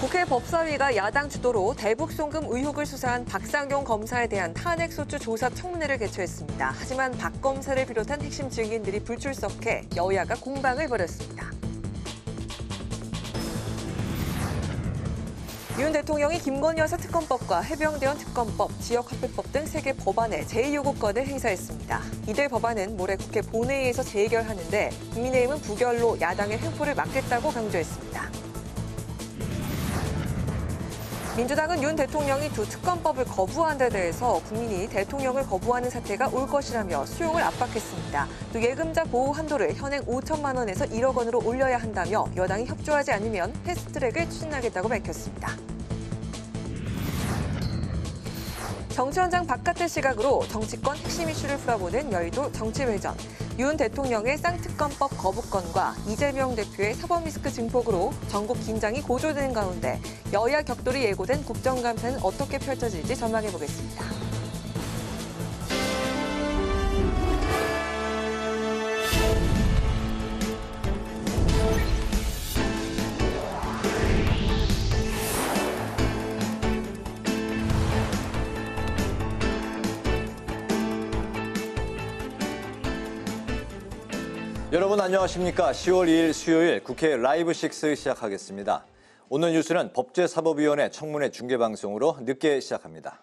국회 법사위가 야당 주도로 대북 송금 의혹을 수사한 박상용 검사에 대한 탄핵소추 조사 청문회를 개최했습니다. 하지만 박 검사를 비롯한 핵심 증인들이 불출석해 여야가 공방을 벌였습니다. 윤 대통령이 김건희 여사 특검법과 해병대원 특검법, 지역화폐법 등 3개 법안에 제2요구권을 행사했습니다. 이들 법안은 모레 국회 본회의에서 재의결하는데 국민의힘은 부결로 야당의 횡포를 막겠다고 강조했습니다. 민주당은 윤 대통령이 두 특검법을 거부한 데 대해서 국민이 대통령을 거부하는 사태가 올 것이라며 수용을 압박했습니다. 또 예금자 보호 한도를 현행 5천만 원에서 1억 원으로 올려야 한다며 여당이 협조하지 않으면 패스트트랙을 추진하겠다고 밝혔습니다. 정치 현장 바깥의 시각으로 정치권 핵심 이슈를 풀어보는 여의도 정치회전. 윤 대통령의 쌍특검법 거부권과 이재명 대표의 사법 리스크 증폭으로 전국 긴장이 고조되는 가운데 여야 격돌이 예고된 국정감사는 어떻게 펼쳐질지 전망해보겠습니다. 여러분 안녕하십니까? 10월 2일 수요일 국회 라이브 6 시작하겠습니다. 오늘 뉴스는 법제사법위원회 청문회 중계방송으로 늦게 시작합니다.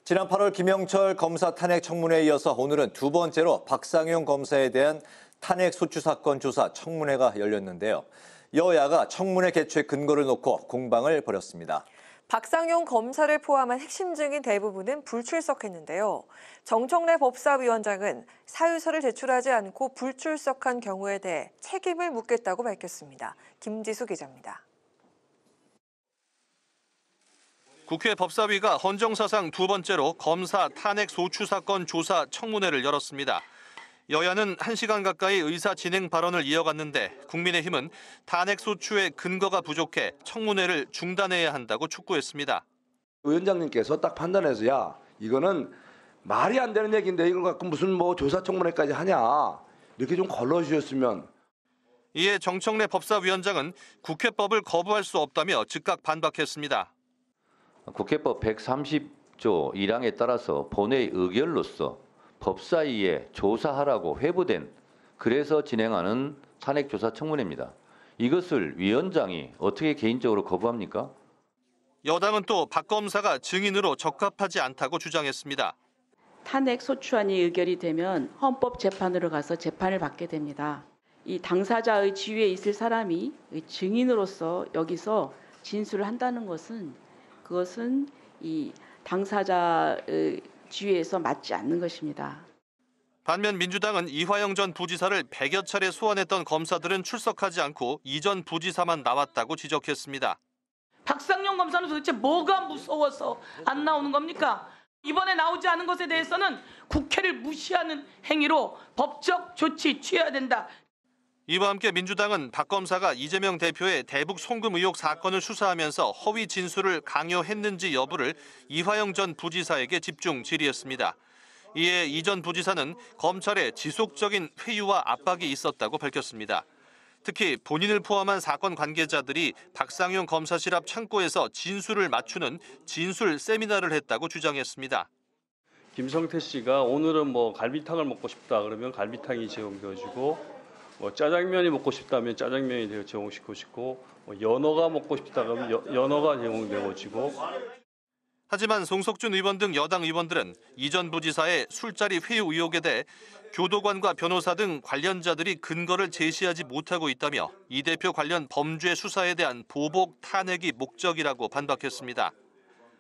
지난 8월 김영철 검사 탄핵 청문회에 이어서 오늘은 두 번째로 박상용 검사에 대한 탄핵 소추 사건 조사 청문회가 열렸는데요. 여야가 청문회 개최 근거를 놓고 공방을 벌였습니다. 박상용 검사를 포함한 핵심 증인 대부분은 불출석했는데요. 정청래 법사위원장은 사유서를 제출하지 않고 불출석한 경우에 대해 책임을 묻겠다고 밝혔습니다. 김지수 기자입니다. 국회 법사위가 헌정사상 두 번째로 검사 탄핵 소추 사건 조사 청문회를 열었습니다. 여야는 1시간 가까이 의사 진행 발언을 이어갔는데 국민의힘은 탄핵 소추의 근거가 부족해 청문회를 중단해야 한다고 촉구했습니다. 위원장님께서 딱 판단해서 야 이거는 말이 안 되는 얘기인데 이걸 갖고 무슨 뭐 조사 청문회까지 하냐 이렇게 좀 걸러주셨으면. 이에 정청래 법사위원장은 국회법을 거부할 수 없다며 즉각 반박했습니다. 국회법 130조 1항에 따라서 본회의 의결로서 법사위에 조사하라고 회부된 그래서 진행하는 탄핵조사 청문회입니다. 이것을 위원장이 어떻게 개인적으로 거부합니까? 여당은 또 박 검사가 증인으로 적합하지 않다고 주장했습니다. 탄핵 소추안이 의결이 되면 헌법재판으로 가서 재판을 받게 됩니다. 이 당사자의 지위에 있을 사람이 증인으로서 여기서 진술을 한다는 것은 그것은 이 당사자의 지위에서 맞지 않는 것입니다. 반면 민주당은 이화영 전 부지사를 100여 차례 소환했던 검사들은 출석하지 않고 이 전 부지사만 나왔다고 지적했습니다. 박상용 검사는 도대체 뭐가 무서워서 안 나오는 겁니까? 이번에 나오지 않은 것에 대해서는 국회를 무시하는 행위로 법적 조치 취해야 된다. 이와 함께 민주당은 박 검사가 이재명 대표의 대북 송금 의혹 사건을 수사하면서 허위 진술을 강요했는지 여부를 이화영 전 부지사에게 집중 질의했습니다. 이에 이 전 부지사는 검찰에 지속적인 회유와 압박이 있었다고 밝혔습니다. 특히 본인을 포함한 사건 관계자들이 박상용 검사실 앞 창고에서 진술을 맞추는 진술 세미나를 했다고 주장했습니다. 김성태 씨가 오늘은 뭐 갈비탕을 먹고 싶다 그러면 갈비탕이 제공되어지고 짜장면이 먹고 싶다면 짜장면이 제공시키고 연어가 먹고 싶다 그러면 연어가 제공되어지고. 하지만 송석준 의원 등 여당 의원들은 이 전 부지사의 술자리 회유 의혹에 대해 교도관과 변호사 등 관련자들이 근거를 제시하지 못하고 있다며 이 대표 관련 범죄 수사에 대한 보복 탄핵이 목적이라고 반박했습니다.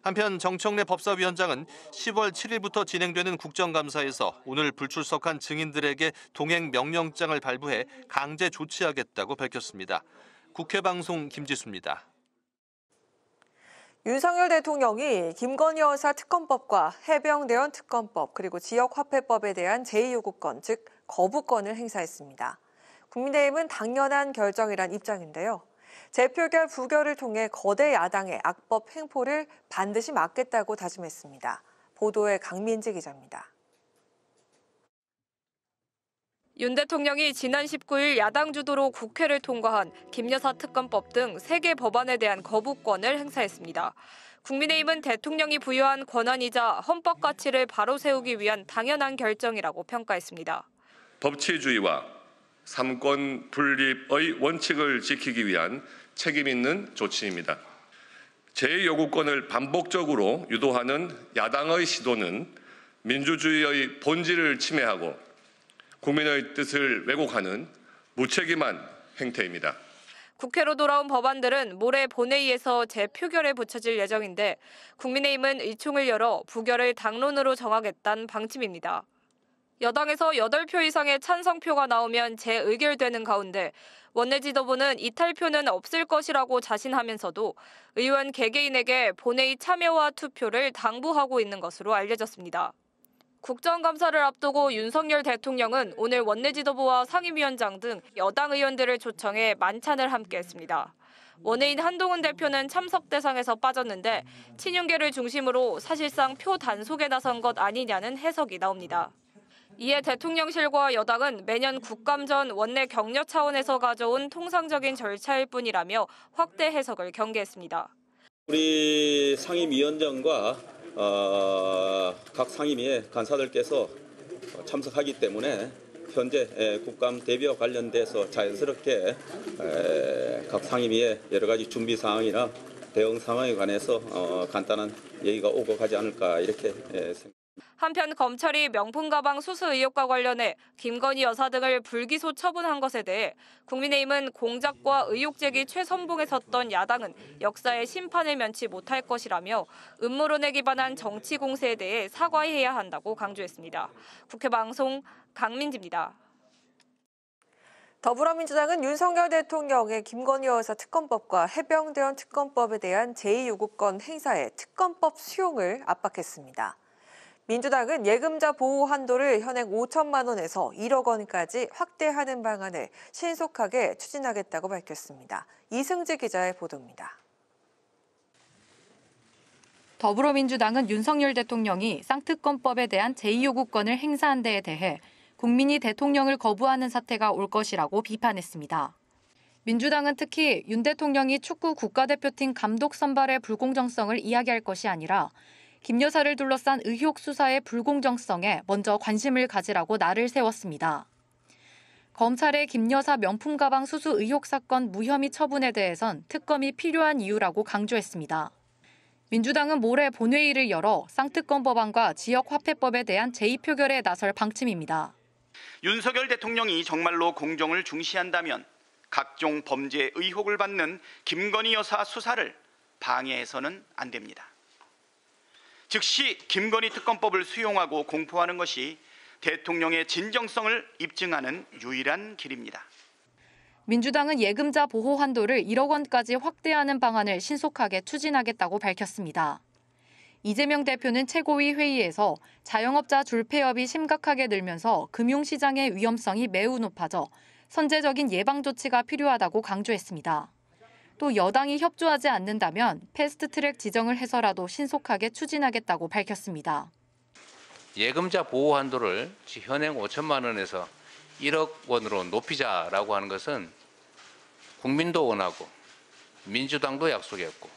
한편 정청래 법사위원장은 10월 7일부터 진행되는 국정감사에서 오늘 불출석한 증인들에게 동행 명령장을 발부해 강제 조치하겠다고 밝혔습니다. 국회방송 김지수입니다. 윤석열 대통령이 김건희 여사 특검법과 해병대원 특검법 그리고 지역화폐법에 대한 제2요구권, 즉 거부권을 행사했습니다. 국민의힘은 당연한 결정이란 입장인데요. 재표결 부결을 통해 거대 야당의 악법 행포를 반드시 막겠다고 다짐했습니다. 보도에 강민지 기자입니다. 윤 대통령이 지난 19일 야당 주도로 국회를 통과한 김여사 특검법 등 3개 법안에 대한 거부권을 행사했습니다. 국민의힘은 대통령이 부여한 권한이자 헌법 가치를 바로 세우기 위한 당연한 결정이라고 평가했습니다. 법치주의와 삼권 분립의 원칙을 지키기 위한 책임 있는 조치입니다. 제2요구권을 반복적으로 유도하는 야당의 시도는 민주주의의 본질을 침해하고 국민의 뜻을 왜곡하는 무책임한 행태입니다. 국회로 돌아온 법안들은 모레 본회의에서 재표결에 붙여질 예정인데 국민의힘은 의총을 열어 부결을 당론으로 정하겠다는 방침입니다. 여당에서 8표 이상의 찬성표가 나오면 재의결되는 가운데 원내 지도부는 이탈표는 없을 것이라고 자신하면서도 의원 개개인에게 본회의 참여와 투표를 당부하고 있는 것으로 알려졌습니다. 국정감사를 앞두고 윤석열 대통령은 오늘 원내 지도부와 상임위원장 등 여당 의원들을 초청해 만찬을 함께했습니다. 원내인 한동훈 대표는 참석 대상에서 빠졌는데 친윤계를 중심으로 사실상 표 단속에 나선 것 아니냐는 해석이 나옵니다. 이에 대통령실과 여당은 매년 국감 전 원내 격려 차원에서 가져온 통상적인 절차일 뿐이라며 확대 해석을 경계했습니다. 우리 상임위원장과 각 상임위의 간사들께서 참석하기 때문에 현재 국감 대비와 관련돼서 자연스럽게 각 상임위의 여러 가지 준비 사항이나 대응 상황에 관해서 간단한 얘기가 오고 가지 않을까 이렇게 생각합니다. 한편 검찰이 명품 가방 수수 의혹과 관련해 김건희 여사 등을 불기소 처분한 것에 대해 국민의힘은 공작과 의혹 제기 최선봉에 섰던 야당은 역사의 심판을 면치 못할 것이라며 음모론에 기반한 정치 공세에 대해 사과해야 한다고 강조했습니다. 국회 방송 강민지입니다. 더불어민주당은 윤석열 대통령의 김건희 여사 특검법과 해병대원 특검법에 대한 제2요구권 행사에 특검법 수용을 압박했습니다. 민주당은 예금자 보호 한도를 현행 5천만 원에서 1억 원까지 확대하는 방안을 신속하게 추진하겠다고 밝혔습니다. 이승지 기자의 보도입니다. 더불어민주당은 윤석열 대통령이 쌍특검법에 대한 제2요구권을 행사한 데에 대해 국민이 대통령을 거부하는 사태가 올 것이라고 비판했습니다. 민주당은 특히 윤 대통령이 축구 국가대표팀 감독 선발의 불공정성을 이야기할 것이 아니라 김 여사를 둘러싼 의혹 수사의 불공정성에 먼저 관심을 가지라고 날을 세웠습니다. 검찰의 김 여사 명품 가방 수수 의혹 사건 무혐의 처분에 대해선 특검이 필요한 이유라고 강조했습니다. 민주당은 모레 본회의를 열어 쌍특검 법안과 지역화폐법에 대한 제2표결에 나설 방침입니다. 윤석열 대통령이 정말로 공정을 중시한다면 각종 범죄 의혹을 받는 김건희 여사 수사를 방해해서는 안 됩니다. 즉시 김건희 특검법을 수용하고 공포하는 것이 대통령의 진정성을 입증하는 유일한 길입니다. 민주당은 예금자 보호 한도를 1억 원까지 확대하는 방안을 신속하게 추진하겠다고 밝혔습니다. 이재명 대표는 최고위 회의에서 자영업자 줄폐업이 심각하게 늘면서 금융시장의 위험성이 매우 높아져 선제적인 예방 조치가 필요하다고 강조했습니다. 또 여당이 협조하지 않는다면 패스트트랙 지정을 해서라도 신속하게 추진하겠다고 밝혔습니다. 예금자 보호 한도를 현행 5천만 원에서 1억 원으로 높이자라고 하는 것은 국민도 원하고 민주당도 약속했고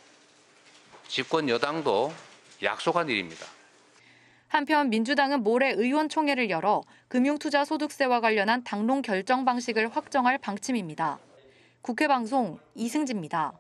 집권 여당도 약속한 일입니다. 한편 민주당은 모레 의원총회를 열어 금융투자소득세와 관련한 당론 결정 방식을 확정할 방침입니다. 국회 방송 이승지입니다.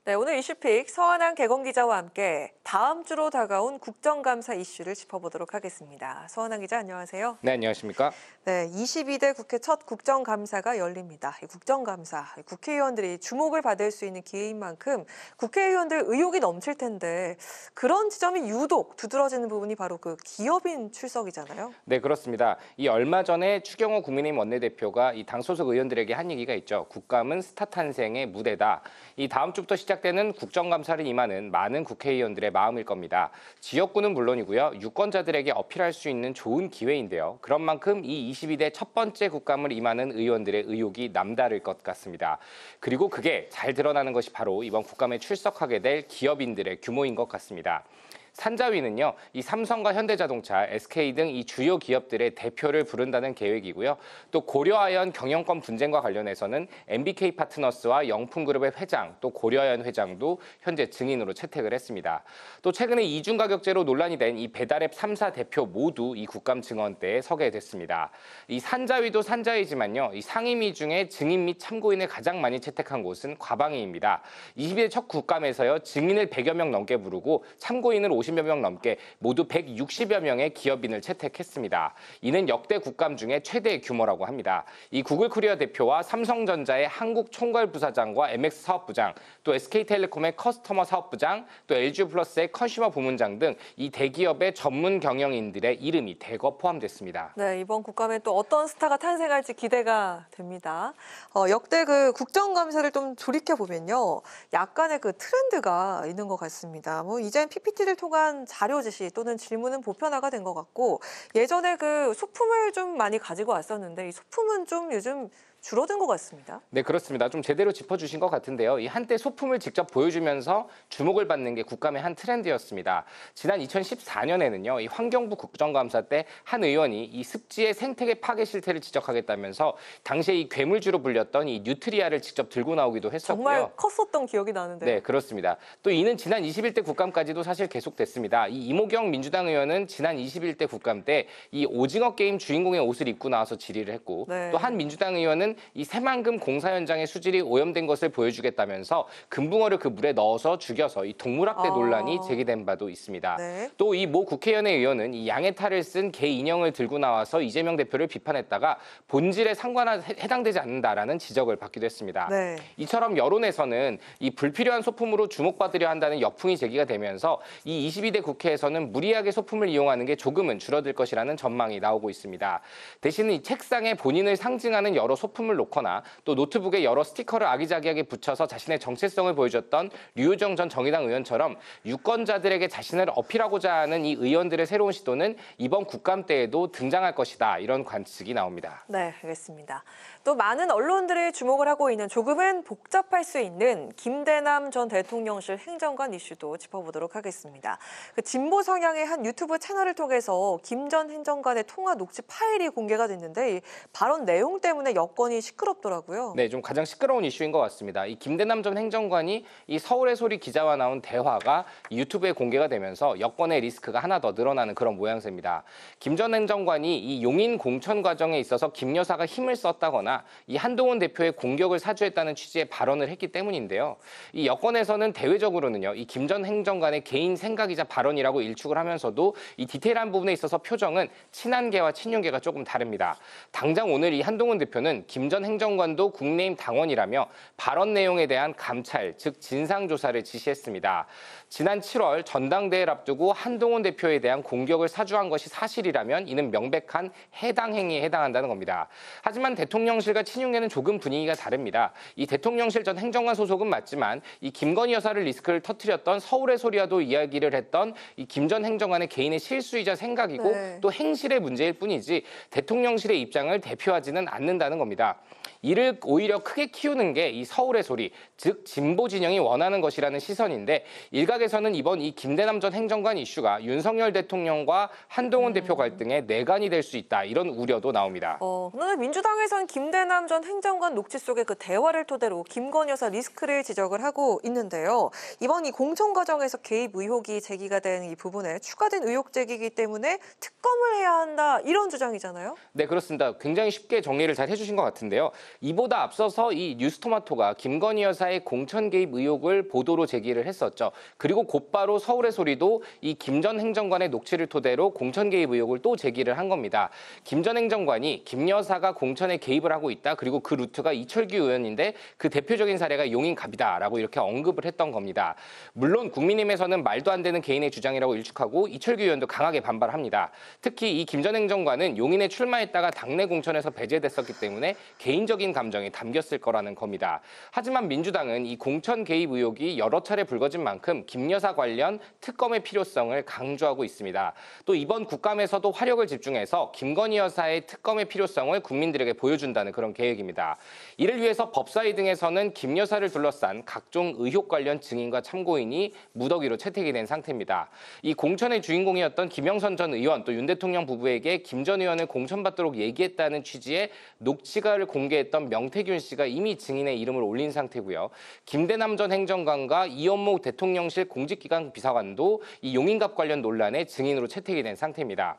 네, 오늘 이슈픽 서한한 개건 기자와 함께 다음 주로 다가온 국정감사 이슈를 짚어보도록 하겠습니다. 서한한 기자 안녕하세요. 네, 안녕하십니까? 네, 22대 국회 첫 국정감사가 열립니다. 이 국정감사, 국회의원들이 주목을 받을 수 있는 기회인 만큼 국회의원들 의욕이 넘칠 텐데 그런 지점이 유독 두드러지는 부분이 바로 그 기업인 출석이잖아요. 네, 그렇습니다. 이 얼마 전에 추경호 국민의힘 원내대표가 이 당 소속 의원들에게 한 얘기가 있죠. 국감은 스타 탄생의 무대다. 이 다음 주부터 시작 시작되는 국정감사를 임하는 많은 국회의원들의 마음일 겁니다. 지역구는 물론이고요. 유권자들에게 어필할 수 있는 좋은 기회인데요. 그런 만큼 이 22대 첫 번째 국감을 임하는 의원들의 의욕이 남다를 것 같습니다. 그리고 그게 잘 드러나는 것이 바로 이번 국감에 출석하게 될 기업인들의 규모인 것 같습니다. 산자위는요, 이 삼성과 현대자동차, SK 등 이 주요 기업들의 대표를 부른다는 계획이고요. 또 고려아연 경영권 분쟁과 관련해서는 MBK 파트너스와 영풍그룹의 회장, 또 고려아연 회장도 현재 증인으로 채택을 했습니다. 또 최근에 이중가격제로 논란이 된 이 배달앱 3사 대표 모두 이 국감 증언대에 서게 됐습니다. 이 산자위도 산자위지만요, 이 상임위 중에 증인 및 참고인을 가장 많이 채택한 곳은 과방위입니다. 22대 첫 국감에서요, 증인을 100여 명 넘게 부르고 참고인을 50여 명 넘게 모두 160여 명의 기업인을 채택했습니다. 이는 역대 국감 중에 최대의 규모라고 합니다. 이 구글 코리아 대표와 삼성전자의 한국 총괄부사장과 MX 사업부장, 또 SK텔레콤의 커스터머 사업부장, 또 LG플러스의 컨슈머 부문장 등 이 대기업의 전문 경영인들의 이름이 대거 포함됐습니다. 네, 이번 국감에 또 어떤 스타가 탄생할지 기대가 됩니다. 역대 그 국정감사를 좀 돌이켜 보면요, 약간의 그 트렌드가 있는 것 같습니다. 이젠 PPT를 통한 자료 제시 또는 질문은 보편화가 된 것 같고, 예전에 그 소품을 좀 많이 가지고 왔었는데 이 소품은 좀 요즘 줄어든 것 같습니다. 네, 그렇습니다. 좀 제대로 짚어주신 것 같은데요. 이 한때 소품을 직접 보여주면서 주목을 받는 게 국감의 한 트렌드였습니다. 지난 2014년에는요, 이 환경부 국정감사 때 한 의원이 이 습지의 생태계 파괴 실태를 지적하겠다면서 당시에 이 괴물주로 불렸던 이 뉴트리아를 직접 들고 나오기도 했었고요. 정말 컸었던 기억이 나는데요. 네, 그렇습니다. 또 이는 지난 21대 국감까지도 사실 계속됐습니다. 이 이모경 민주당 의원은 지난 21대 국감 때 이 오징어 게임 주인공의 옷을 입고 나와서 질의를 했고, 네. 또 한 민주당 의원은 이 새만금 공사 현장의 수질이 오염된 것을 보여주겠다면서 금붕어를 그 물에 넣어서 죽여서 이 동물학대 논란이 제기된 바도 있습니다. 네. 또 이 모 국회의원의 의원은 이 양의 탈을 쓴 개 인형을 들고 나와서 이재명 대표를 비판했다가 본질에 해당되지 않는다라는 지적을 받기도 했습니다. 네. 이처럼 여론에서는 이 불필요한 소품으로 주목받으려 한다는 역풍이 제기가 되면서 이 22대 국회에서는 무리하게 소품을 이용하는 게 조금은 줄어들 것이라는 전망이 나오고 있습니다. 대신 이 책상에 본인을 상징하는 여러 소품을 놓거나 또 노트북에 여러 스티커를 아기자기하게 붙여서 자신의 정체성을 보여줬던 류호정 전 정의당 의원처럼 유권자들에게 자신을 어필하고자 하는 이 의원들의 새로운 시도는 이번 국감 때에도 등장할 것이다, 이런 관측이 나옵니다. 네, 알겠습니다. 또 많은 언론들이 주목을 하고 있는 조금은 복잡할 수 있는 김대남 전 대통령실 행정관 이슈도 짚어보도록 하겠습니다. 그 진보 성향의 한 유튜브 채널을 통해서 김 전 행정관의 통화 녹취 파일이 공개가 됐는데 이 발언 내용 때문에 여권이 시끄럽더라고요. 네, 좀 가장 시끄러운 이슈인 것 같습니다. 이 김대남 전 행정관이 이 서울의 소리 기자와 나온 대화가 유튜브에 공개가 되면서 여권의 리스크가 하나 더 늘어나는 그런 모양새입니다. 김 전 행정관이 이 용인 공천 과정에 있어서 김 여사가 힘을 썼다거나 이 한동훈 대표의 공격을 사주했다는 취지의 발언을 했기 때문인데요. 이 여권에서는 대외적으로는요, 이 김 전 행정관의 개인 생각이자 발언이라고 일축을 하면서도 이 디테일한 부분에 있어서 표정은 친한계와 친윤계가 조금 다릅니다. 당장 오늘 이 한동훈 대표는 김 전 행정관도 국민의힘 당원이라며 발언 내용에 대한 감찰, 즉 진상조사를 지시했습니다. 지난 7월 전당대회를 앞두고 한동훈 대표에 대한 공격을 사주한 것이 사실이라면 이는 명백한 해당 행위에 해당한다는 겁니다. 하지만 대통령실과 친윤계는 조금 분위기가 다릅니다. 이 대통령실 전 행정관 소속은 맞지만 이 김건희 여사를 리스크를 터뜨렸던 서울의 소리와도 이야기를 했던 이 김 전 행정관의 개인의 실수이자 생각이고 또 행실의 문제일 뿐이지 대통령실의 입장을 대표하지는 않는다는 겁니다. 이를 오히려 크게 키우는 게 이 서울의 소리, 즉 진보 진영이 원하는 것이라는 시선인데, 일각에서는 이번 이 김대남 전 행정관 이슈가 윤석열 대통령과 한동훈 대표 갈등의 내관이 될 수 있다, 이런 우려도 나옵니다. 그런데 민주당에서는 김대남 전 행정관 녹취 속의 그 대화를 토대로 김건희 여사 리스크를 지적을 하고 있는데요. 이번 이 공천 과정에서 개입 의혹이 제기가 된 이 부분에 추가된 의혹 제기이기 때문에 특검을 해야 한다, 이런 주장이잖아요. 네, 그렇습니다. 굉장히 쉽게 정리를 잘 해주신 것 같은데요. 이보다 앞서서 이 뉴스토마토가 김건희 여사의 공천 개입 의혹을 보도로 제기를 했었죠. 그리고 곧바로 서울의 소리도 이 김 전 행정관의 녹취를 토대로 공천 개입 의혹을 또 제기를 한 겁니다. 김 전 행정관이 김 여사가 공천에 개입을 하고 있다, 그리고 그 루트가 이철규 의원인데 그 대표적인 사례가 용인갑이다라고 이렇게 언급을 했던 겁니다. 물론 국민의힘에서는 말도 안 되는 개인의 주장이라고 일축하고 이철규 의원도 강하게 반발합니다. 특히 이 김 전 행정관은 용인에 출마했다가 당내 공천에서 배제됐었기 때문에 개인적인 부정적인 감정이 담겼을 거라는 겁니다. 하지만 민주당은 이 공천 개입 의혹이 여러 차례 불거진 만큼 김 여사 관련 특검의 필요성을 강조하고 있습니다. 또 이번 국감에서도 화력을 집중해서 김건희 여사의 특검의 필요성을 국민들에게 보여준다는 그런 계획입니다. 이를 위해서 법사위 등에서는 김 여사를 둘러싼 각종 의혹 관련 증인과 참고인이 무더기로 채택이 된 상태입니다. 이 공천의 주인공이었던 김영선 전 의원 또 윤 대통령 부부에게 김 전 의원을 공천받도록 얘기했다는 취지의 녹취가를 공개했던 명태균 씨가 이미 증인의 이름을 올린 상태고요. 김대남 전 행정관과 이원목 대통령실 공직기강 비서관도 이 용인갑 관련 논란의 증인으로 채택이 된 상태입니다.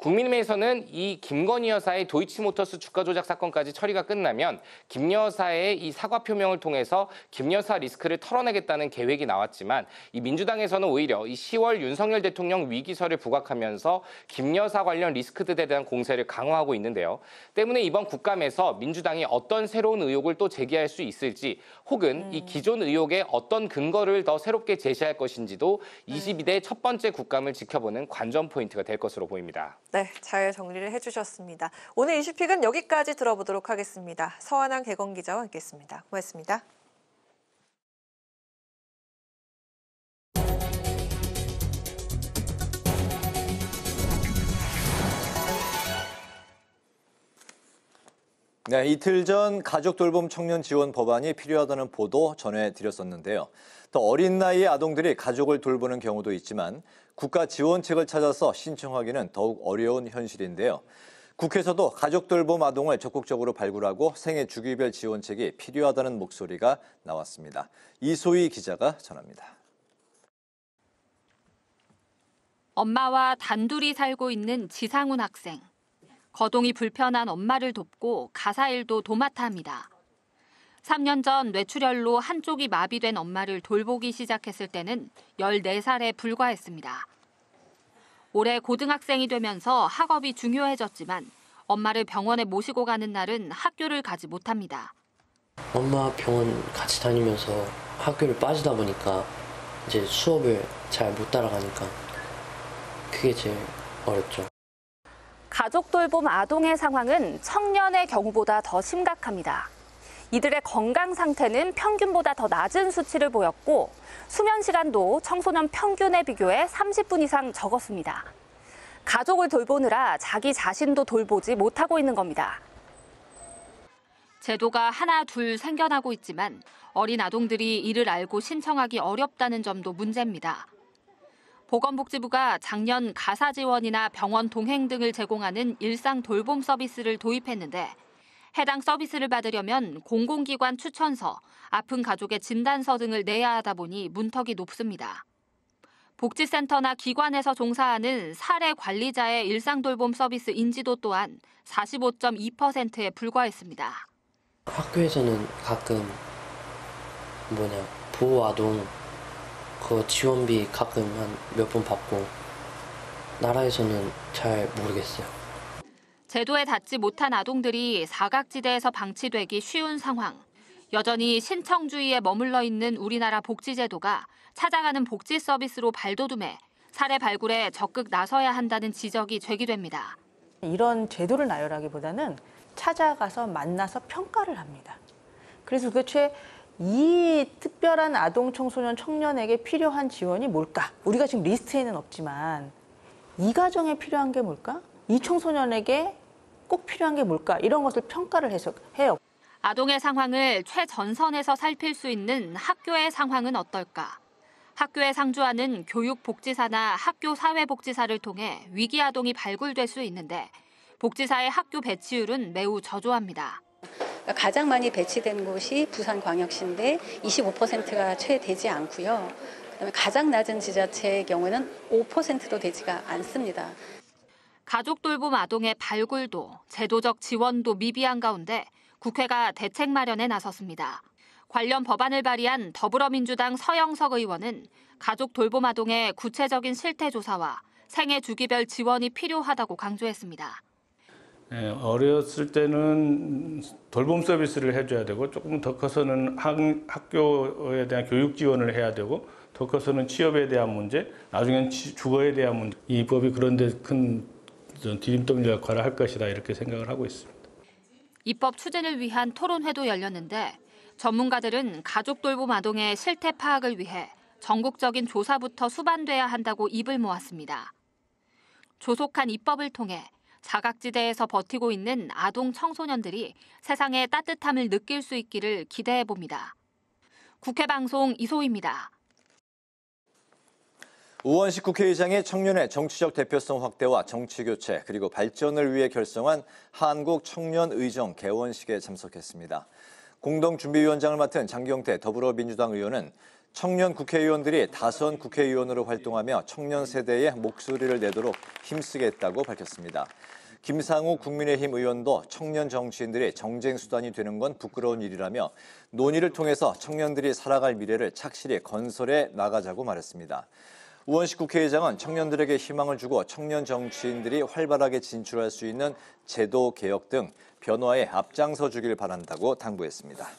국민의힘에서는 이 김건희 여사의 도이치모터스 주가 조작 사건까지 처리가 끝나면 김 여사의 이 사과 표명을 통해서 김 여사 리스크를 털어내겠다는 계획이 나왔지만 이 민주당에서는 오히려 이 10월 윤석열 대통령 위기설을 부각하면서 김 여사 관련 리스크들에 대한 공세를 강화하고 있는데요. 때문에 이번 국감에서 민주당이 어떤 새로운 의혹을 또 제기할 수 있을지 혹은 이 기존 의혹에 어떤 근거를 더 새롭게 제시할 것인지도 22대 첫 번째 국감을 지켜보는 관전 포인트가 될 것으로 보입니다. 네, 잘 정리를 해주셨습니다. 오늘 이슈픽은 여기까지 들어보도록 하겠습니다. 서한ang 개건 기자와 함께했습니다. 고맙습니다. 네, 이틀 전 가족 돌봄 청년 지원 법안이 필요하다는 보도 전해드렸었는데요. 더 어린 나이의 아동들이 가족을 돌보는 경우도 있지만 국가 지원책을 찾아서 신청하기는 더욱 어려운 현실인데요. 국회에서도 가족 돌봄 아동을 적극적으로 발굴하고 생애 주기별 지원책이 필요하다는 목소리가 나왔습니다. 이소희 기자가 전합니다. 엄마와 단둘이 살고 있는 지상훈 학생. 거동이 불편한 엄마를 돕고 가사일도 도맡아 합니다. 3년 전 뇌출혈로 한쪽이 마비된 엄마를 돌보기 시작했을 때는 14살에 불과했습니다. 올해 고등학생이 되면서 학업이 중요해졌지만 엄마를 병원에 모시고 가는 날은 학교를 가지 못합니다. 엄마 병원 같이 다니면서 학교를 빠지다 보니까 이제 수업을 잘 못 따라가니까 그게 제일 어렵죠. 가족 돌봄 아동의 상황은 청년의 경우보다 더 심각합니다. 이들의 건강 상태는 평균보다 더 낮은 수치를 보였고 수면 시간도 청소년 평균에 비교해 30분 이상 적었습니다. 가족을 돌보느라 자기 자신도 돌보지 못하고 있는 겁니다. 제도가 하나 둘 생겨나고 있지만 어린 아동들이 이를 알고 신청하기 어렵다는 점도 문제입니다. 보건복지부가 작년 가사 지원이나 병원 동행 등을 제공하는 일상 돌봄 서비스를 도입했는데 해당 서비스를 받으려면 공공기관 추천서, 아픈 가족의 진단서 등을 내야 하다 보니 문턱이 높습니다. 복지센터나 기관에서 종사하는 사례 관리자의 일상 돌봄 서비스 인지도 또한 45.2%에 불과했습니다. 학교에서는 가끔 보호아동 그 지원비 가끔 한 몇 번 받고 나라에서는 잘 모르겠어요. 제도에 닿지 못한 아동들이 사각지대에서 방치되기 쉬운 상황. 여전히 신청주의에 머물러 있는 우리나라 복지제도가 찾아가는 복지 서비스로 발돋움해 사례 발굴에 적극 나서야 한다는 지적이 제기됩니다. 이런 제도를 나열하기보다는 찾아가서 만나서 평가를 합니다. 그래서 도대체 이 특별한 아동, 청소년, 청년에게 필요한 지원이 뭘까? 우리가 지금 리스트에는 없지만 이 가정에 필요한 게 뭘까? 이 청소년에게 꼭 필요한 게 뭘까? 이런 것을 평가를 해요. 아동의 상황을 최전선에서 살필 수 있는 학교의 상황은 어떨까? 학교에 상주하는 교육복지사나 학교사회복지사를 통해 위기 아동이 발굴될 수 있는데 복지사의 학교 배치율은 매우 저조합니다. 가장 많이 배치된 곳이 부산광역시인데 25%가 채 되지 않고요. 그다음에 가장 낮은 지자체의 경우에는 5%도 되지가 않습니다. 가족 돌봄 아동의 발굴도 제도적 지원도 미비한 가운데 국회가 대책 마련에 나섰습니다. 관련 법안을 발의한 더불어민주당 서영석 의원은 가족 돌봄 아동의 구체적인 실태 조사와 생애 주기별 지원이 필요하다고 강조했습니다. 어렸을 때는 돌봄 서비스를 해줘야 되고 조금 더 커서는 학교에 대한 교육 지원을 해야 되고 더 커서는 취업에 대한 문제, 나중엔 주거에 대한 문제. 이 법이 그런 데 큰 디딤돌 역할을 할 것이다 이렇게 생각을 하고 있습니다. 입법 추진을 위한 토론회도 열렸는데 전문가들은 가족 돌봄 아동의 실태 파악을 위해 전국적인 조사부터 수반돼야 한다고 입을 모았습니다. 조속한 입법을 통해 자각지대에서 버티고 있는 아동 청소년들이 세상의 따뜻함을 느낄 수 있기를 기대해 봅니다. 국회 방송 이소희입니다. 우원식 국회의장이 청년의 정치적 대표성 확대와 정치 교체 그리고 발전을 위해 결성한 한국청년의정 개원식에 참석했습니다. 공동준비위원장을 맡은 장경태 더불어민주당 의원은 청년 국회의원들이 다선 국회의원으로 활동하며 청년 세대의 목소리를 내도록 힘쓰겠다고 밝혔습니다. 김상우 국민의힘 의원도 청년 정치인들이 정쟁 수단이 되는 건 부끄러운 일이라며 논의를 통해서 청년들이 살아갈 미래를 착실히 건설해 나가자고 말했습니다. 우원식 국회의장은 청년들에게 희망을 주고 청년 정치인들이 활발하게 진출할 수 있는 제도 개혁 등 변화에 앞장서 주길 바란다고 당부했습니다.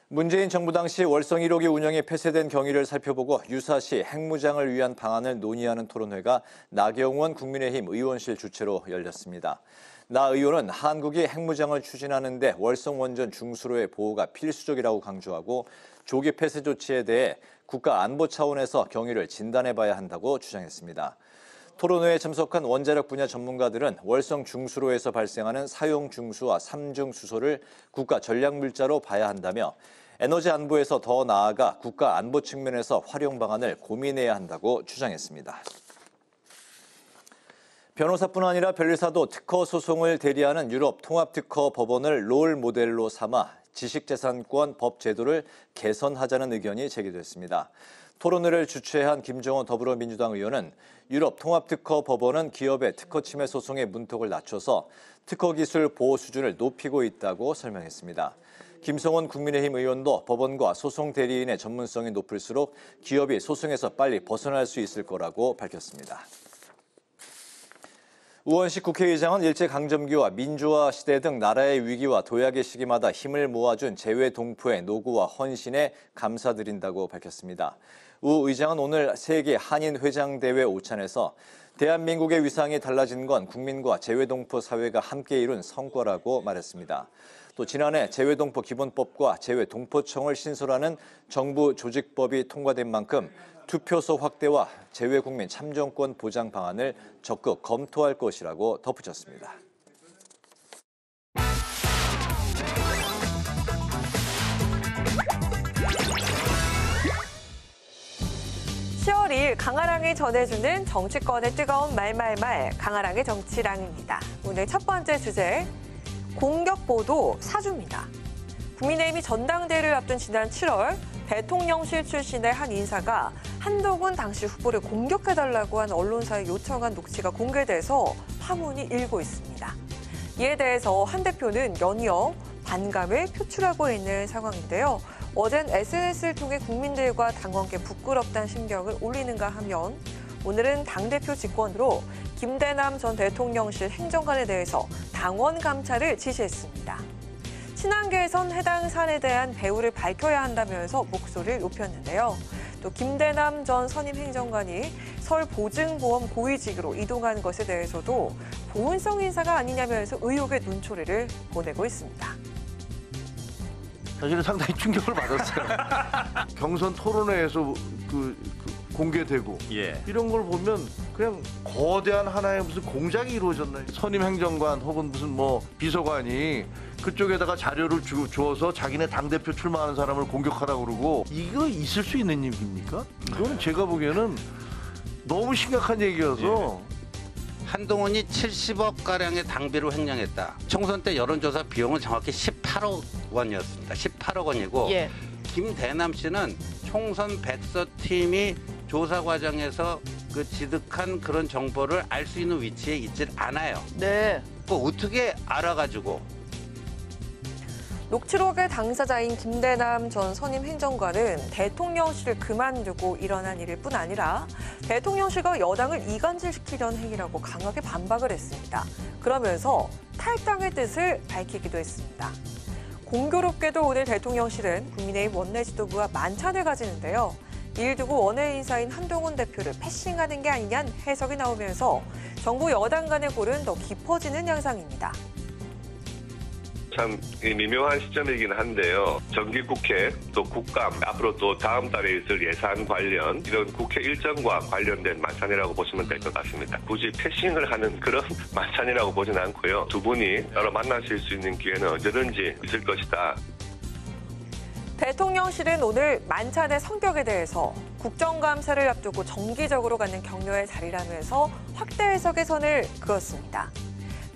문재인 정부 당시 월성 1호기 운영이 폐쇄된 경위를 살펴보고 유사시 핵무장을 위한 방안을 논의하는 토론회가 나경원 국민의힘 의원실 주최로 열렸습니다. 나 의원은 한국이 핵무장을 추진하는 데 월성 원전 중수로의 보호가 필수적이라고 강조하고 조기 폐쇄 조치에 대해 국가 안보 차원에서 경위를 진단해봐야 한다고 주장했습니다. 토론회에 참석한 원자력 분야 전문가들은 월성 중수로에서 발생하는 사용 중수와 삼중 수소를 국가 전략 물자로 봐야 한다며 에너지 안보에서 더 나아가 국가 안보 측면에서 활용 방안을 고민해야 한다고 주장했습니다. 변호사뿐 아니라 변리사도 특허 소송을 대리하는 유럽 통합특허 법원을 롤 모델로 삼아 지식재산권 법 제도를 개선하자는 의견이 제기됐습니다. 토론회를 주최한 김정원 더불어민주당 의원은 유럽 통합특허 법원은 기업의 특허 침해 소송의 문턱을 낮춰서 특허 기술 보호 수준을 높이고 있다고 설명했습니다. 김성원 국민의힘 의원도 법원과 소송 대리인의 전문성이 높을수록 기업이 소송에서 빨리 벗어날 수 있을 거라고 밝혔습니다. 우원식 국회의장은 일제강점기와 민주화 시대 등 나라의 위기와 도약의 시기마다 힘을 모아준 재외동포의 노고와 헌신에 감사드린다고 밝혔습니다. 우 의장은 오늘 세계 한인회장대회 오찬에서 대한민국의 위상이 달라진 건 국민과 재외동포 사회가 함께 이룬 성과라고 말했습니다. 또 지난해 재외동포 기본법과 재외동포청을 신설하는 정부 조직법이 통과된 만큼 투표소 확대와 재외국민 참정권 보장 방안을 적극 검토할 것이라고 덧붙였습니다. (10월 2일) 강아랑이 전해주는 정치권의 뜨거운 말말말 강아랑의 정치랑입니다. 오늘 첫 번째 주제, 공격보도 사주입니다. 국민의힘이 전당대회를 앞둔 지난 7월 대통령실 출신의 한 인사가 한동훈 당시 후보를 공격해달라고 한 언론사에 요청한 녹취가 공개돼서 파문이 일고 있습니다. 이에 대해서 한 대표는 연이어 반감을 표출하고 있는 상황인데요. 어젠 SNS를 통해 국민들과 당원께 부끄럽다는 심경을 올리는가 하면 오늘은 당대표 직권으로 김대남 전 대통령실 행정관에 대해서 당원 감찰을 지시했습니다. 친한계에선 해당 사안에 대한 배후를 밝혀야 한다면서 목소리를 높였는데요. 또 김대남 전 선임 행정관이 서울 보증보험 고위직으로 이동한 것에 대해서도 보훈성 인사가 아니냐면서 의혹의 눈초리를 보내고 있습니다. 사실은 상당히 충격을 받았어요. 경선 토론회에서 공개되고 이런 걸 보면 그냥 거대한 하나의 무슨 공작이 이루어졌나요? 선임 행정관 혹은 무슨 뭐 비서관이 그쪽에다가 자료를 주어서 자기네 당대표 출마하는 사람을 공격하라고 그러고, 이거 있을 수 있는 일입니까? 이거는 제가 보기에는 너무 심각한 얘기여서. 한동훈이 70억 가량의 당비로 횡령했다. 총선 때 여론조사 비용은 정확히 18억 원이었습니다. 18억 원이고 김대남 씨는 총선 백서팀이 조사 과정에서 그 지득한 그런 정보를 알 수 있는 위치에 있질 않아요. 네. 어떻게 알아가지고. 녹취록의 당사자인 김대남 전 선임 행정관은 대통령실을 그만두고 일어난 일일 뿐 아니라 대통령실과 여당을 이간질시키려는 행위라고 강하게 반박을 했습니다. 그러면서 탈당의 뜻을 밝히기도 했습니다. 공교롭게도 오늘 대통령실은 국민의힘 원내 지도부와 만찬을 가지는데요. 이를 두고 원외 인사인 한동훈 대표를 패싱하는 게 아니냐는 해석이 나오면서 정부 여당 간의 골은 더 깊어지는 양상입니다. 참 미묘한 시점이긴 한데요. 정기국회 또 국감 앞으로 또 다음 달에 있을 예산 관련 이런 국회 일정과 관련된 만찬이라고 보시면 될 것 같습니다. 굳이 패싱을 하는 그런 만찬이라고 보지는 않고요. 두 분이 따로 만나실 수 있는 기회는 언제든지 있을 것이다. 대통령실은 오늘 만찬의 성격에 대해서 국정감사를 앞두고 정기적으로 갖는 격려의 자리라면서 확대 해석의 선을 그었습니다.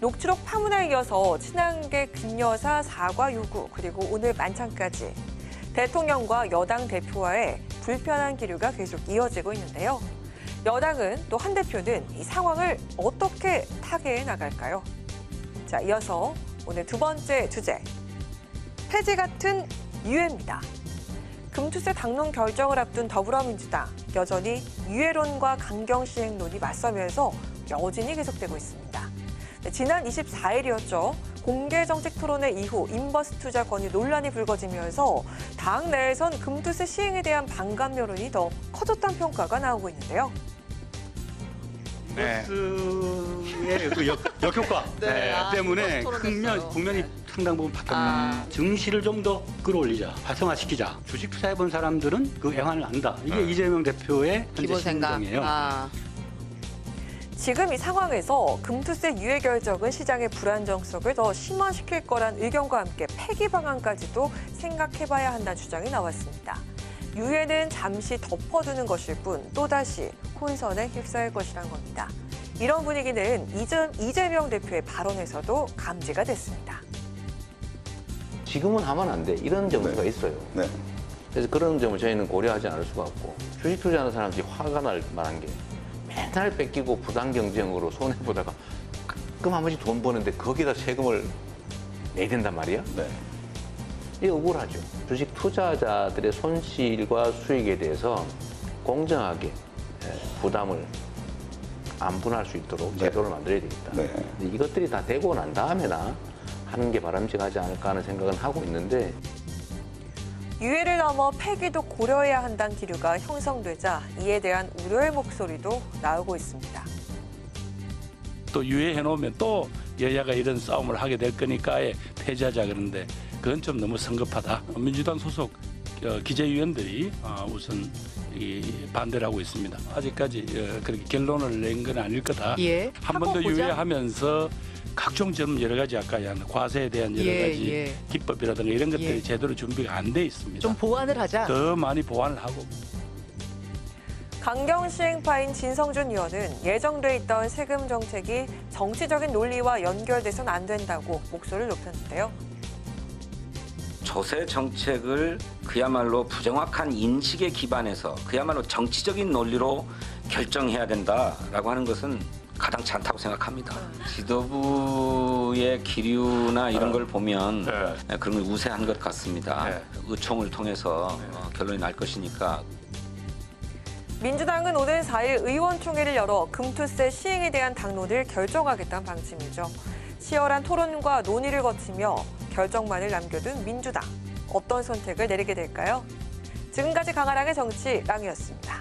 녹취록 파문에 이어서 친한계 김 여사 사과 요구 그리고 오늘 만찬까지 대통령과 여당 대표와의 불편한 기류가 계속 이어지고 있는데요. 여당은 또 한 대표는 이 상황을 어떻게 타개해 나갈까요? 자, 이어서 오늘 두 번째 주제, 폐지 같은 유예입니다. 금투세 당론 결정을 앞둔 더불어민주당, 여전히 유예론과 강경 시행론이 맞서면서 여진이 계속되고 있습니다. 지난 24일이었죠. 공개정책 토론회 이후 인버스 투자 권유 논란이 불거지면서 당 내에선 금투세 시행에 대한 반감 여론이 더 커졌다는 평가가 나오고 있는데요. 인버스의 그 역효과 때문에 국면이 상당 부분 바뀌었습니다. 증시를 좀 더 끌어올리자, 활성화시키자. 주식 투자해본 사람들은 그 애환을 안다. 이게 이재명 대표의 현재 심정이에요. 지금 이 상황에서 금투세 유예 결정은 시장의 불안정성을 더 심화시킬 거란 의견과 함께 폐기 방안까지도 생각해봐야 한다는 주장이 나왔습니다. 유예는 잠시 덮어두는 것일 뿐 또다시 혼선에 휩싸일 것이란 겁니다. 이런 분위기는 이재명 대표의 발언에서도 감지가 됐습니다. 지금은 하면 안 돼. 이런 점수가 있어요. 그래서 그런 점을 저희는 고려하지 않을 수가 없고 주식 투자하는 사람들이 화가 날 만한 게 맨날 뺏기고 부당 경쟁으로 손해보다가 가끔 한 번씩 돈 버는데 거기다 세금을 내야 된단 말이야? 이게 억울하죠. 주식 투자자들의 손실과 수익에 대해서 공정하게 부담을 안 분할 수 있도록 제도를 만들어야 되겠다. 근데 이것들이 다 되고 난 다음에나 하는 게 바람직하지 않을까 하는 생각은 하고 있는데 유예를 넘어 폐기도 고려해야 한다는 기류가 형성되자 이에 대한 우려의 목소리도 나오고 있습니다. 또 유예해놓으면 또 여야가 이런 싸움을 하게 될 거니까 폐지하자 그러는데 그건 좀 너무 성급하다. 민주당 소속 기재위원들이 우선 반대를 하고 있습니다. 아직까지 그렇게 결론을 낸 건 아닐 거다. 한 번 더 유예하면서 각종 좀 여러 가지 아까 과세에 대한 여러 가지 기법이라든가 이런 것들이 제대로 준비가 안 돼 있습니다. 좀 보완을 하자. 더 많이 보완을 하고. 강경 시행파인 진성준 의원은 예정돼 있던 세금 정책이 정치적인 논리와 연결돼서는 안 된다고 목소리를 높였는데요. 조세 정책을 그야말로 부정확한 인식에 기반해서 그야말로 정치적인 논리로 결정해야 된다라고 하는 것은 가당치 않다고 생각합니다. 지도부의 기류나 이런 걸 보면 그런 걸 우세한 것 같습니다. 의총을 통해서 결론이 날 것이니까. 민주당은 오늘 4일 의원총회를 열어 금투세 시행에 대한 당론을 결정하겠다는 방침이죠. 치열한 토론과 논의를 거치며 결정만을 남겨둔 민주당. 어떤 선택을 내리게 될까요? 지금까지 강아랑의 정치 랑이었습니다.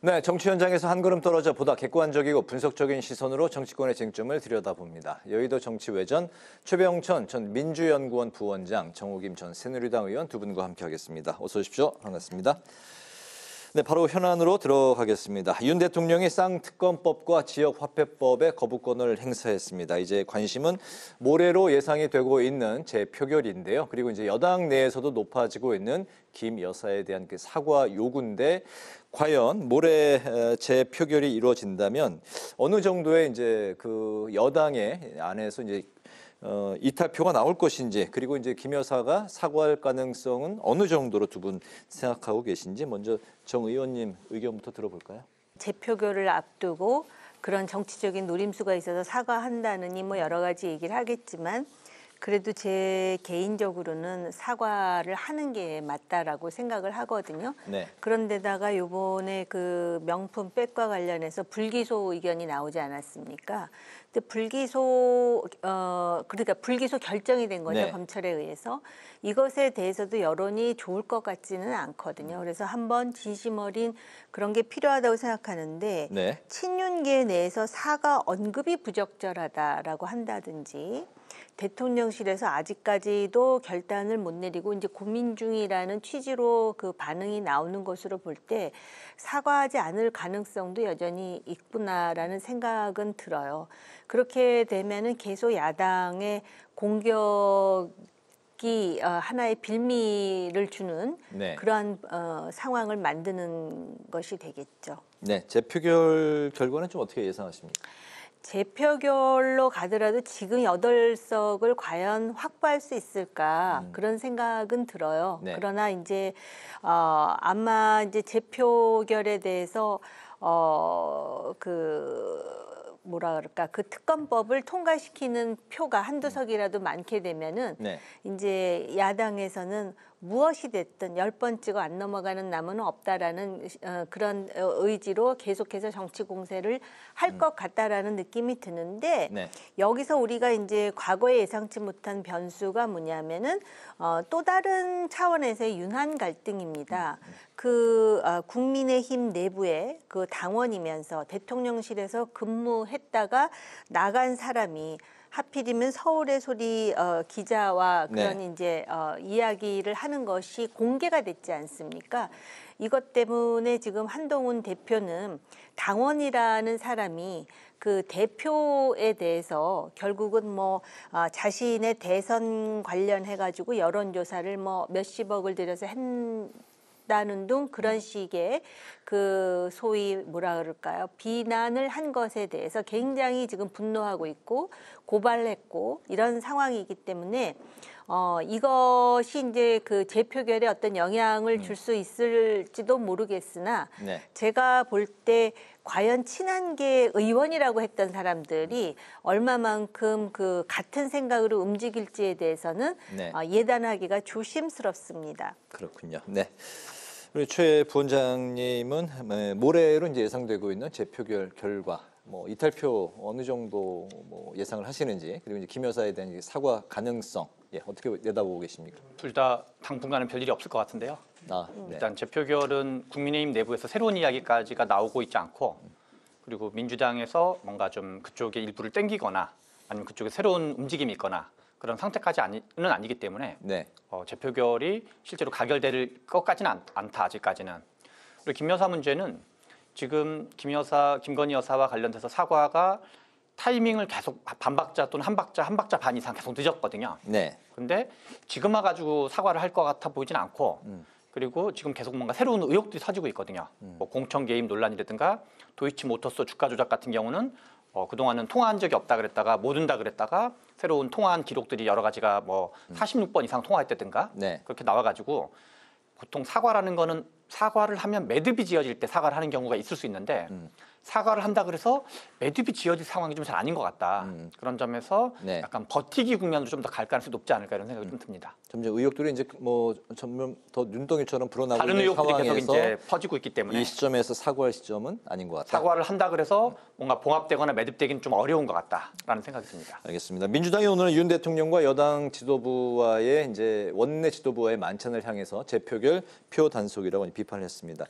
네, 정치 현장에서 한 걸음 떨어져 보다 객관적이고 분석적인 시선으로 정치권의 쟁점을 들여다봅니다. 여의도 정치외전 최병천 전 민주연구원 부원장, 정우김 전 새누리당 의원 두 분과 함께하겠습니다. 어서 오십시오. 반갑습니다. 네, 바로 현안으로 들어가겠습니다. 윤 대통령이 쌍특검법과 지역화폐법의 거부권을 행사했습니다. 이제 관심은 모레로 예상이 되고 있는 재표결인데요. 그리고 이제 여당 내에서도 높아지고 있는 김 여사에 대한 그 사과 요구인데 과연 모레 재표결이 이루어진다면 어느 정도의 이제 그 여당의 안에서 이제 이탈표가 나올 것인지, 그리고 이제 김 여사가 사과할 가능성은 어느 정도로 두 분 생각하고 계신지 먼저 정 의원님 의견부터 들어볼까요? 재표결을 앞두고 그런 정치적인 노림수가 있어서 사과한다느니 뭐 여러 가지 얘기를 하겠지만 그래도 제 개인적으로는 사과를 하는 게 맞다라고 생각을 하거든요. 네. 그런데다가 요번에 그 명품 백과 관련해서 불기소 의견이 나오지 않았습니까? 근데 그러니까 불기소 결정이 된 거죠. 네. 검찰에 의해서. 이것에 대해서도 여론이 좋을 것 같지는 않거든요. 그래서 한번 진심 어린 그런 게 필요하다고 생각하는데 네. 친윤계 내에서 사과 언급이 부적절하다라고 한다든지 대통령실에서 아직까지도 결단을 못 내리고 이제 고민 중이라는 취지로 그 반응이 나오는 것으로 볼 때 사과하지 않을 가능성도 여전히 있구나라는 생각은 들어요. 그렇게 되면은 계속 야당의 공격이 하나의 빌미를 주는 네. 그러한 상황을 만드는 것이 되겠죠. 네, 재표결 결과는 좀 어떻게 예상하십니까? 재표결로 가더라도 지금 8석을 과연 확보할 수 있을까 그런 생각은 들어요. 네. 그러나 이제 아마 이제 재표결에 대해서 뭐라 그럴까 그 특검법을 통과시키는 표가 한두 석이라도 많게 되면은 네. 이제 야당에서는 무엇이 됐든 10번 찍어 안 넘어가는 나무는 없다라는 그런 의지로 계속해서 정치 공세를 할 것 같다라는 느낌이 드는데 네. 여기서 우리가 이제 과거에 예상치 못한 변수가 뭐냐면은 또 다른 차원에서의 윤한 갈등입니다. 국민의힘 내부의 그 당원이면서 대통령실에서 근무했다가 나간 사람이 하필이면 서울의 소리 기자와 그런 네. 이제 이야기를 하는 것이 공개가 됐지 않습니까? 이것 때문에 지금 한동훈 대표는 당원이라는 사람이 그 대표에 대해서 결국은 뭐 자신의 대선 관련해 가지고 여론조사를 뭐 몇십억을 들여서 다는 등 그런 식의 그 소위 뭐라 그럴까요? 비난을 한 것에 대해서 굉장히 지금 분노하고 있고 고발했고 이런 상황이기 때문에 이것이 이제 그 재표결에 어떤 영향을 줄 수 있을지도 모르겠으나 네. 제가 볼 때 과연 친한계 의원이라고 했던 사람들이 얼마만큼 그 같은 생각으로 움직일지에 대해서는 네. 예단하기가 조심스럽습니다. 그렇군요. 네. 우리 최 부원장님은 모레로 이제 예상되고 있는 재표결 결과, 뭐 이탈표 어느 정도 뭐 예상을 하시는지, 그리고 이제 김 여사에 대한 사과 가능성, 어떻게 내다보고 계십니까? 둘 다 당분간은 별일이 없을 것 같은데요. 네. 일단 재표결은 국민의힘 내부에서 새로운 이야기까지가 나오고 있지 않고, 그리고 민주당에서 뭔가 좀 그쪽의 일부를 땡기거나 아니면 그쪽에 새로운 움직임이 있거나 그런 상태까지는 아니기 때문에 네. 재표결이 실제로 가결될 것까지는 않다, 아직까지는. 그리고 김 여사 문제는 지금 김건희 여사와 관련돼서 사과가 타이밍을 계속 반박자 또는 한 박자 반 이상 계속 늦었거든요. 네. 근데 지금 와가지고 사과를 할 것 같아 보이진 않고, 그리고 지금 계속 뭔가 새로운 의혹들이 터지고 있거든요. 뭐 공천 개입 논란이라든가 도이치모터스 주가 조작 같은 경우는 그동안은 통화한 적이 없다 그랬다가 못 온다 그랬다가 새로운 통화한 기록들이 여러 가지가 뭐 46번 이상 통화했다든가 네. 그렇게 나와가지고 보통 사과라는 거는 사과를 하면 매듭이 지어질 때 사과를 하는 경우가 있을 수 있는데 사과를 한다 그래서 매듭이 지어질 상황이 좀 잘 아닌 것 같다. 그런 점에서 네. 약간 버티기 국면으로 좀 더 갈 가능성이 높지 않을까 이런 생각이 좀 듭니다. 점점 의혹들이 이제 뭐 점점 더 눈덩이처럼 불어나고 다른 있는 의혹들이 계속 상황에서 이제 퍼지고 있기 때문에 이 시점에서 사과할 시점은 아닌 것 같다. 사과를 한다 그래서 뭔가 봉합되거나 매듭되기는 좀 어려운 것 같다라는 생각이 듭니다. 알겠습니다. 민주당이 오늘 윤 대통령과 여당 지도부와의 이제 원내 지도부와의 만찬을 향해서 재표결 표 단속이라고 비판을 했습니다.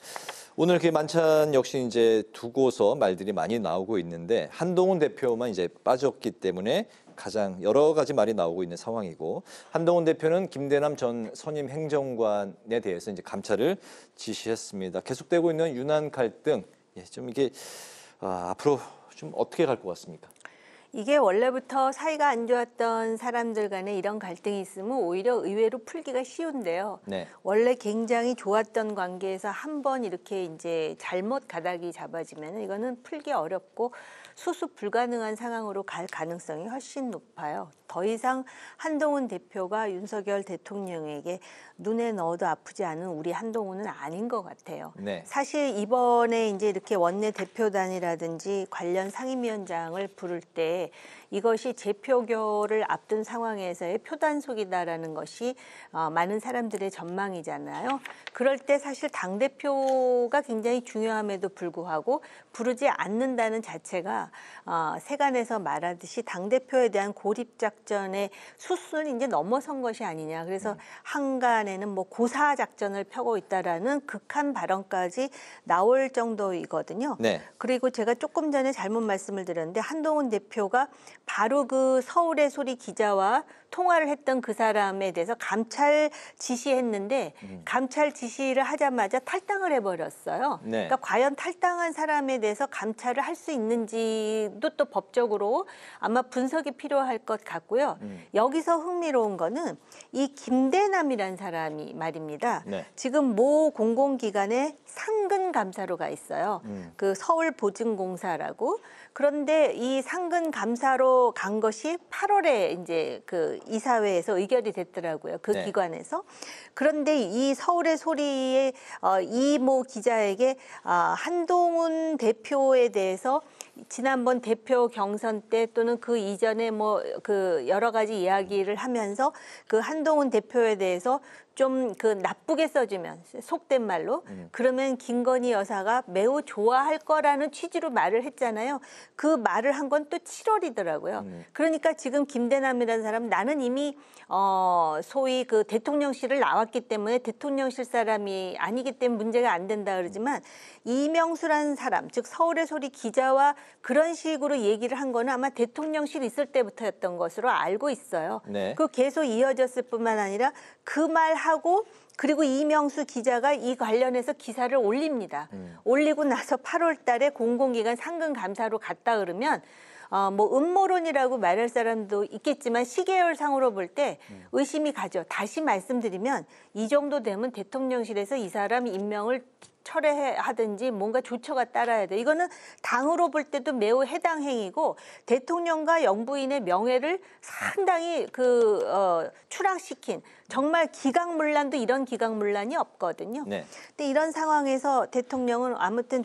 오늘 그 만찬 역시 이제 두고서 말들이 많이 나오고 있는데 한동훈 대표만 이제 빠졌기 때문에 가장 여러 가지 말이 나오고 있는 상황이고, 한동훈 대표는 김대남 전 선임 행정관에 대해서 이제 감찰을 지시했습니다. 계속되고 있는 윤한 갈등, 좀 이게 앞으로 좀 어떻게 갈 것 같습니까? 이게 원래부터 사이가 안 좋았던 사람들 간에 이런 갈등이 있으면 오히려 의외로 풀기가 쉬운데요. 네. 원래 굉장히 좋았던 관계에서 한번 이렇게 이제 잘못 가닥이 잡아지면 이거는 풀기 어렵고 수습 불가능한 상황으로 갈 가능성이 훨씬 높아요. 더 이상 한동훈 대표가 윤석열 대통령에게 눈에 넣어도 아프지 않은 우리 한동훈은 아닌 것 같아요. 네. 사실 이번에 이제 이렇게 원내 대표단이라든지 관련 상임위원장을 부를 때 이것이 재표결을 앞둔 상황에서의 표단속이다라는 것이 많은 사람들의 전망이잖아요. 그럴 때 사실 당대표가 굉장히 중요함에도 불구하고 부르지 않는다는 자체가 세간에서 말하듯이 당대표에 대한 고립작전의 수순을 이제 넘어선 것이 아니냐. 그래서 한간에는 뭐 고사작전을 펴고 있다라는 극한 발언까지 나올 정도이거든요. 네. 그리고 제가 조금 전에 잘못 말씀을 드렸는데 한동훈 대표가 바로 그 서울의 소리 기자와 통화를 했던 그 사람에 대해서 감찰 지시했는데 감찰 지시를 하자마자 탈당을 해버렸어요. 네. 그러니까 과연 탈당한 사람에 대해서 감찰을 할 수 있는지도 또 법적으로 아마 분석이 필요할 것 같고요. 여기서 흥미로운 거는 이 김대남이라는 사람이 말입니다. 네. 지금 모 공공기관에 상근 감사로 가 있어요. 그 서울보증공사라고. 그런데 이 상근 감사로 간 것이 8월에 이제 그 이사회에서 의결이 됐더라고요. 그 네. 기관에서. 그런데 이 서울의 소리의 이모 기자에게 한동훈 대표에 대해서 지난번 대표 경선 때 또는 그 이전에 뭐 그 여러 가지 이야기를 하면서 그 한동훈 대표에 대해서 좀 그 나쁘게 써주면 속된 말로 그러면 김건희 여사가 매우 좋아할 거라는 취지로 말을 했잖아요. 그 말을 한 건 또 7월이더라고요. 그러니까 지금 김대남이라는 사람은 나는 이미 소위 그 대통령실을 나왔기 때문에 대통령실 사람이 아니기 때문에 문제가 안 된다 그러지만 이명수라는 사람, 즉 서울의 소리 기자와 그런 식으로 얘기를 한 거는 아마 대통령실 있을 때부터였던 것으로 알고 있어요. 네. 그 계속 이어졌을 뿐만 아니라 그 말하고 그리고 이명수 기자가 이 관련해서 기사를 올립니다. 올리고 나서 8월 달에 공공기관 상근 감사로 갔다 그러면 뭐 음모론이라고 말할 사람도 있겠지만 시계열상으로 볼 때 의심이 가죠. 다시 말씀드리면 이 정도 되면 대통령실에서 이 사람 임명을 철회하든지 뭔가 조처가 따라야 돼. 이거는 당으로 볼 때도 매우 해당 행위고 대통령과 영부인의 명예를 상당히 추락시킨 정말 기각문란도 이런 기각문란이 없거든요. 네. 근데 이런 상황에서 대통령은 아무튼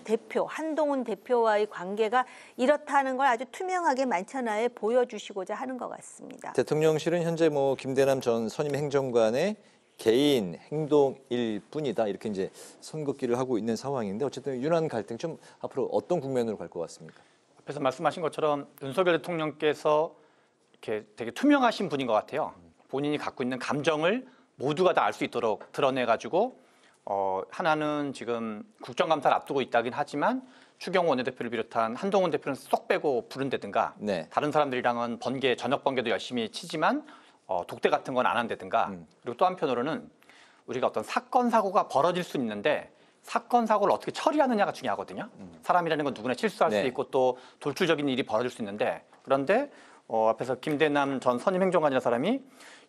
한동훈 대표와의 관계가 이렇다는 걸 아주 투명하게 만천하에 보여주시고자 하는 것 같습니다. 대통령실은 현재 뭐 김대남 전 선임 행정관의 개인 행동일 뿐이다 이렇게 이제 선긋기를 하고 있는 상황인데 어쨌든 윤한 갈등 좀 앞으로 어떤 국면으로 갈 것 같습니까? 앞에서 말씀하신 것처럼 윤석열 대통령께서 이렇게 되게 투명하신 분인 것 같아요. 본인이 갖고 있는 감정을 모두가 다 알 수 있도록 드러내가지고 하나는 지금 국정감사를 앞두고 있다긴 하지만 추경호 원내대표를 비롯한 한동훈 대표는 쏙 빼고 부른다든가 네. 다른 사람들이랑은 저녁 번개도 열심히 치지만 독대 같은 건 안 한다든가 그리고 또 한편으로는 우리가 어떤 사건 사고가 벌어질 수 있는데 사건 사고를 어떻게 처리하느냐가 중요하거든요. 사람이라는 건 누구나 실수할 네. 수도 있고 또 돌출적인 일이 벌어질 수 있는데 그런데 앞에서 김대남 전 선임 행정관이라는 사람이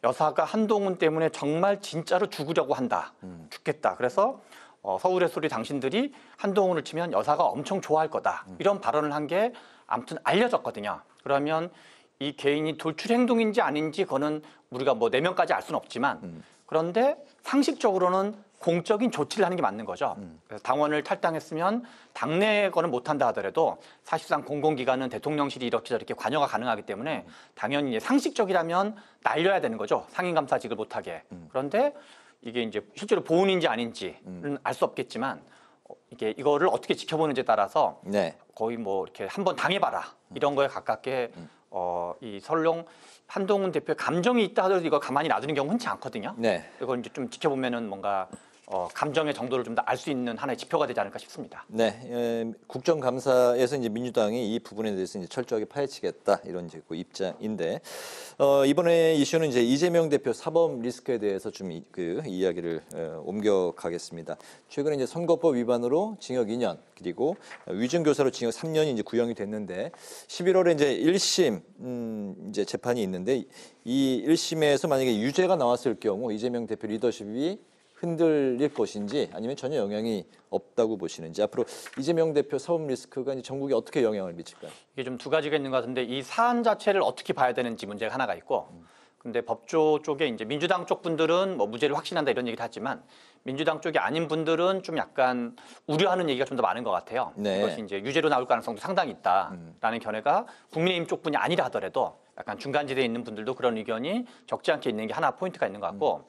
여사가 한동훈 때문에 정말 진짜로 죽으려고 한다. 죽겠다. 그래서 서울의 소리 당신들이 한동훈을 치면 여사가 엄청 좋아할 거다. 이런 발언을 한 게 아무튼 알려졌거든요. 그러면 이 개인이 돌출 행동인지 아닌지 그거는 우리가 뭐 내면까지 알 수는 없지만 그런데 상식적으로는 공적인 조치를 하는 게 맞는 거죠. 그래서 당원을 탈당했으면 당내 거는 못한다 하더라도 사실상 공공기관은 대통령실이 이렇게 저렇게 관여가 가능하기 때문에 당연히 상식적이라면 날려야 되는 거죠. 상임감사직을 못하게. 그런데 이게 이제 실제로 보훈인지 아닌지는 알 수 없겠지만 이거를 어떻게 지켜보는지에 따라서 네. 거의 뭐 이렇게 한번 당해봐라 이런 거에 가깝게 이 설령 한동훈 대표의 감정이 있다 하더라도 이거 가만히 놔두는 경우 흔치 않거든요. 네. 이걸 이제 좀 지켜보면은 뭔가 감정의 정도를 좀 더 알 수 있는 하나의 지표가 되지 않을까 싶습니다. 네, 국정감사에서 이제 민주당이 이 부분에 대해서 이제 철저하게 파헤치겠다 이런 이제 그 입장인데 이번에 이슈는 이제 이재명 대표 사법 리스크에 대해서 좀 그 이야기를 옮겨가겠습니다. 최근에 이제 선거법 위반으로 징역 2년 그리고 위증교사로 징역 3년이 이제 구형이 됐는데 11월에 이제 1심 이제 재판이 있는데 이 1심에서 만약에 유죄가 나왔을 경우 이재명 대표 리더십이 흔들릴 것인지 아니면 전혀 영향이 없다고 보시는지 앞으로 이재명 대표 사법 리스크가 이제 전국에 어떻게 영향을 미칠까요? 이게 좀 두 가지가 있는 것 같은데 이 사안 자체를 어떻게 봐야 되는지 문제가 하나가 있고 근데 법조 쪽에 이제 민주당 쪽 분들은 뭐 무죄를 확신한다 이런 얘기를 하지만 민주당 쪽이 아닌 분들은 좀 약간 우려하는 얘기가 좀 더 많은 것 같아요. 네. 이것이 이제 유죄로 나올 가능성도 상당히 있다라는 견해가 국민의힘 쪽 분이 아니라 하더라도 약간 중간지대에 있는 분들도 그런 의견이 적지 않게 있는 게 하나 포인트가 있는 것 같고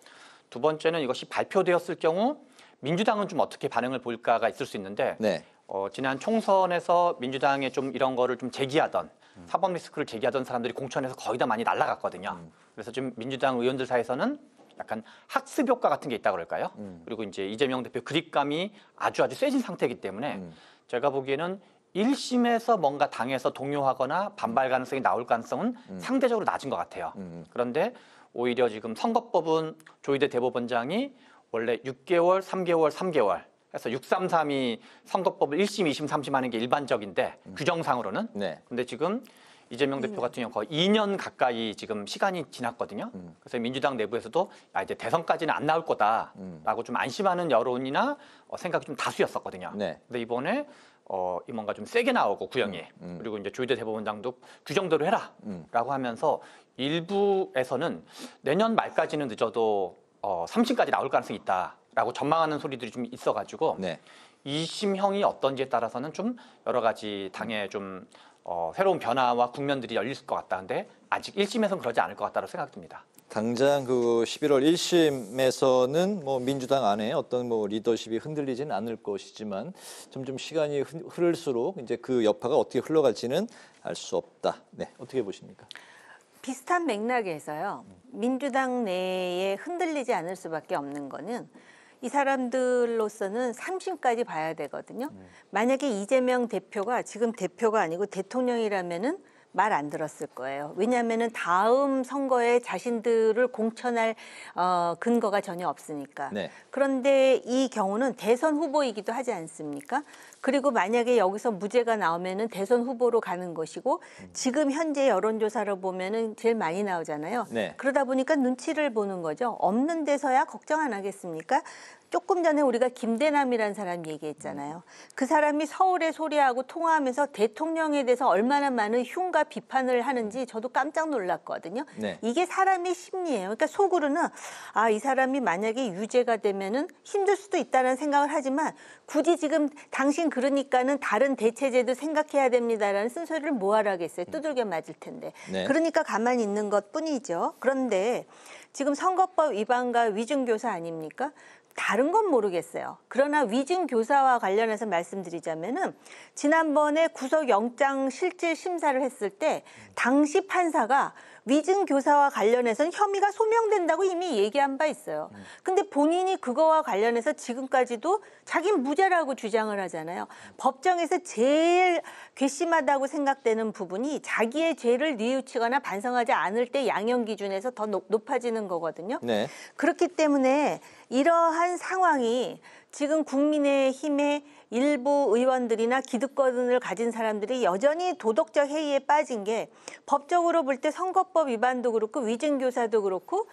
두 번째는 이것이 발표되었을 경우 민주당은 좀 어떻게 반응을 볼까가 있을 수 있는데 네. 지난 총선에서 민주당에 좀 이런 거를 좀 제기하던 사법 리스크를 제기하던 사람들이 공천에서 거의 다 많이 날아갔거든요. 그래서 지금 민주당 의원들 사이에서는 약간 학습 효과 같은 게 있다 그럴까요? 그리고 이제 이재명 대표 그립감이 아주 세진 상태이기 때문에 제가 보기에는 1심에서 뭔가 당에서 동요하거나 반발 가능성이 나올 가능성은 상대적으로 낮은 것 같아요. 그런데 오히려 지금 선거법은 조희대 대법원장이 원래 6개월, 3개월, 3개월 해서 633이 선거법을 1심, 2심, 3심 하는 게 일반적인데 규정상으로는 네. 근데 지금 이재명 대표 같은 경우 거의 2년 가까이 지금 시간이 지났거든요. 그래서 민주당 내부에서도 이제 대선까지는 안 나올 거다라고 좀 안심하는 여론이나 생각이 좀 다수였었거든요. 네. 근데 이번에 뭔가 좀 세게 나오고 구형이 그리고 이제 조희대 대법원장도 규정대로 해라라고 하면서 일부에서는 내년 말까지는 늦어도 3심까지 나올 가능성이 있다라고 전망하는 소리들이 좀 있어가지고 네. 2심형이 어떤지에 따라서는 좀 여러 가지 당에 좀 새로운 변화와 국면들이 열릴 것 같다. 근데 아직 1심에서는 그러지 않을 것 같다고 생각됩니다. 당장 그 11월 1심에서는 뭐 민주당 안에 어떤 뭐 리더십이 흔들리지는 않을 것이지만 점점 시간이 흐를수록 이제 그 여파가 어떻게 흘러갈지는 알 수 없다. 네, 어떻게 보십니까? 비슷한 맥락에서요. 민주당 내에 흔들리지 않을 수밖에 없는 거는 이 사람들로서는 3심까지 봐야 되거든요. 만약에 이재명 대표가 지금 대표가 아니고 대통령이라면은 말 안 들었을 거예요. 왜냐하면은 다음 선거에 자신들을 공천할 근거가 전혀 없으니까. 네. 그런데 이 경우는 대선 후보이기도 하지 않습니까? 그리고 만약에 여기서 무죄가 나오면은 대선 후보로 가는 것이고 지금 현재 여론조사를 보면은 제일 많이 나오잖아요. 네. 그러다 보니까 눈치를 보는 거죠. 없는 데서야 걱정 안 하겠습니까? 조금 전에 우리가 김대남이라는 사람 얘기했잖아요. 그 사람이 서울의 소리하고 통화하면서 대통령에 대해서 얼마나 많은 흉과 비판을 하는지 저도 깜짝 놀랐거든요. 네. 이게 사람의 심리예요. 그러니까 속으로는 이 사람이 만약에 유죄가 되면은 힘들 수도 있다는 생각을 하지만 굳이 지금 당신 그러니까는 다른 대체제도 생각해야 됩니다라는 쓴소리를 뭐하러 하겠어요. 두들겨 맞을 텐데. 네. 그러니까 가만히 있는 것뿐이죠. 그런데 지금 선거법 위반과 위증교사 아닙니까? 다른 건 모르겠어요. 그러나 위증교사와 관련해서 말씀드리자면은 지난번에 구속영장 실질 심사를 했을 때 당시 판사가 위증교사와 관련해서는 혐의가 소명된다고 이미 얘기한 바 있어요. 근데 본인이 그거와 관련해서 지금까지도 자기는 무죄라고 주장을 하잖아요. 법정에서 제일 괘씸하다고 생각되는 부분이 자기의 죄를 뉘우치거나 반성하지 않을 때 양형 기준에서 더 높아지는 거거든요. 네. 그렇기 때문에 이러한 상황이 지금 국민의힘의 일부 의원들이나 기득권을 가진 사람들이 여전히 도덕적 해이에 빠진 게 법적으로 볼 때 선거법 위반도 그렇고 위증교사도 그렇고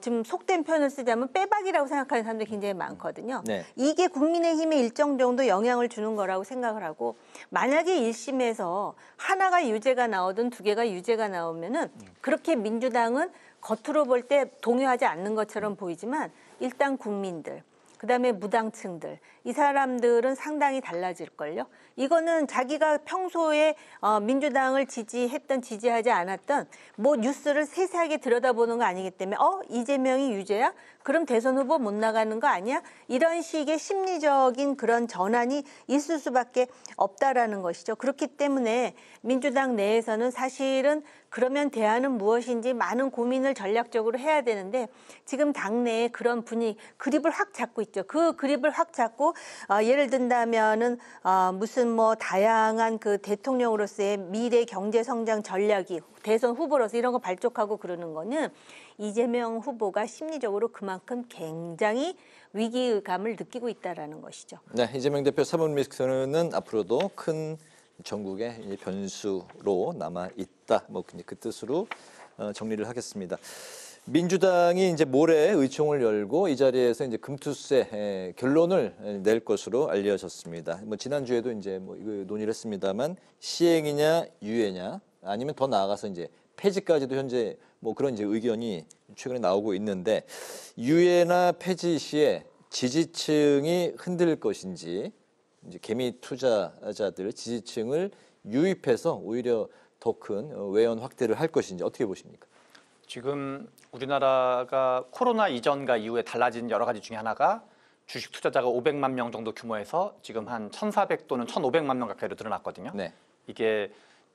지금 속된 표현을 쓰자면 빼박이라고 생각하는 사람들이 굉장히 많거든요. 네. 이게 국민의힘에 일정 정도 영향을 주는 거라고 생각을 하고 만약에 1심에서 하나가 유죄가 나오든 두 개가 유죄가 나오면은 그렇게 민주당은 겉으로 볼 때 동요하지 않는 것처럼 보이지만 일단 국민들 그다음에 무당층들 이 사람들은 상당히 달라질걸요. 이거는 자기가 평소에 민주당을 지지했던 지지하지 않았던 뭐 뉴스를 세세하게 들여다보는 거 아니기 때문에 이재명이 유죄야? 그럼 대선 후보 못 나가는 거 아니야? 이런 식의 심리적인 그런 전환이 있을 수밖에 없다라는 것이죠. 그렇기 때문에 민주당 내에서는 사실은 그러면 대안은 무엇인지 많은 고민을 전략적으로 해야 되는데 지금 당내에 그런 분위기, 그립을 확 잡고 있죠. 그 그립을 확 잡고 예를 든다면은 무슨 뭐 다양한 그 대통령으로서의 미래 경제 성장 전략이 대선 후보로서 이런 거 발족하고 그러는 거는 이재명 후보가 심리적으로 그만큼 굉장히 위기감을 느끼고 있다라는 것이죠. 네, 이재명 대표 사법 리스크는 앞으로도 큰 전국의 변수로 남아 있다. 뭐 그 뜻으로 정리를 하겠습니다. 민주당이 이제 모레 의총을 열고 이 자리에서 이제 금투세 결론을 낼 것으로 알려졌습니다. 뭐 지난주에도 이제 뭐 이거 논의를 했습니다만 시행이냐 유예냐 아니면 더 나아가서 이제 폐지까지도 현재 뭐 그런 이제 의견이 최근에 나오고 있는데 유예나 폐지 시에 지지층이 흔들 것인지 이제 개미 투자자들 지지층을 유입해서 오히려 더 큰 외연 확대를 할 것인지 어떻게 보십니까? 지금 우리나라가 코로나 이전과 이후에 달라진 여러 가지 중에 하나가 주식 투자자가 500만 명 정도 규모에서 지금 한 1,400 또는 1,500만 명 가까이로 늘어났거든요. 네. 이게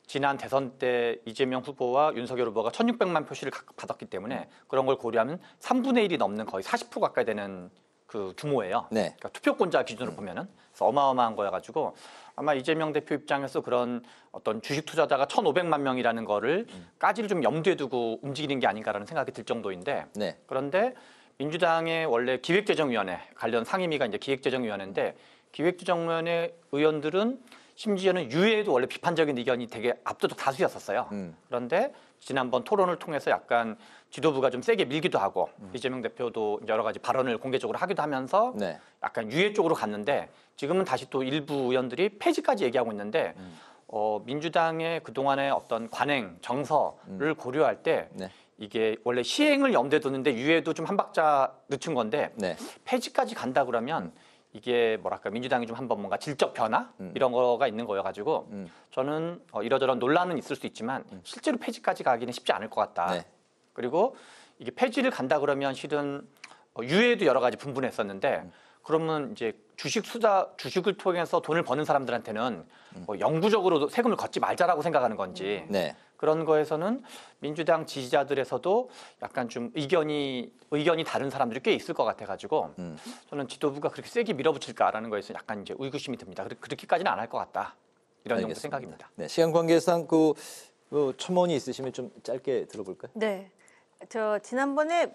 지난 대선 때 이재명 후보와 윤석열 후보가 1,600만 표시를 각각 받았기 때문에 그런 걸 고려하면 3분의 1이 넘는 거의 40% 가까이 되는 그 규모예요. 네. 그러니까 투표권자 기준으로 보면은 그래서 어마어마한 거여가지고 아마 이재명 대표 입장에서 그런 어떤 주식 투자자가 1,500만 명이라는 거를 까지를 좀 염두에 두고 움직이는 게 아닌가라는 생각이 들 정도인데 네. 그런데 민주당의 원래 기획재정위원회 관련 상임위가 이제 기획재정위원회인데 기획재정위원회 의원들은 심지어는 유예에도 원래 비판적인 의견이 되게 압도적 다수였었어요. 그런데 지난번 토론을 통해서 약간 지도부가 좀 세게 밀기도 하고 이재명 대표도 여러 가지 발언을 공개적으로 하기도 하면서 네. 약간 유예 쪽으로 갔는데 지금은 다시 또 일부 의원들이 폐지까지 얘기하고 있는데 민주당의 그동안의 어떤 관행, 정서를 고려할 때 네. 이게 원래 시행을 염두에 두는데 유예도 좀 한 박자 늦춘 건데 네. 폐지까지 간다 그러면 이게 뭐랄까 민주당이 좀 한번 뭔가 질적 변화 이런 거가 있는 거여가지고 저는 이러저런 논란은 있을 수 있지만 실제로 폐지까지 가기는 쉽지 않을 것 같다. 네. 그리고 이게 폐지를 간다 그러면 실은 유예도 여러 가지 분분했었는데 그러면 이제 주식을 통해서 돈을 버는 사람들한테는 뭐 영구적으로 세금을 걷지 말자라고 생각하는 건지 네. 그런 거에서는 민주당 지지자들에서도 약간 좀 의견이 다른 사람들이 꽤 있을 것 같아가지고 저는 지도부가 그렇게 세게 밀어붙일까라는 거에서 약간 이제 의구심이 듭니다. 그렇게까지는 안 할 것 같다 이런 정도 생각입니다. 네, 시간 관계상 그 첨언이 있으시면 좀 짧게 들어볼까요? 네, 저 지난번에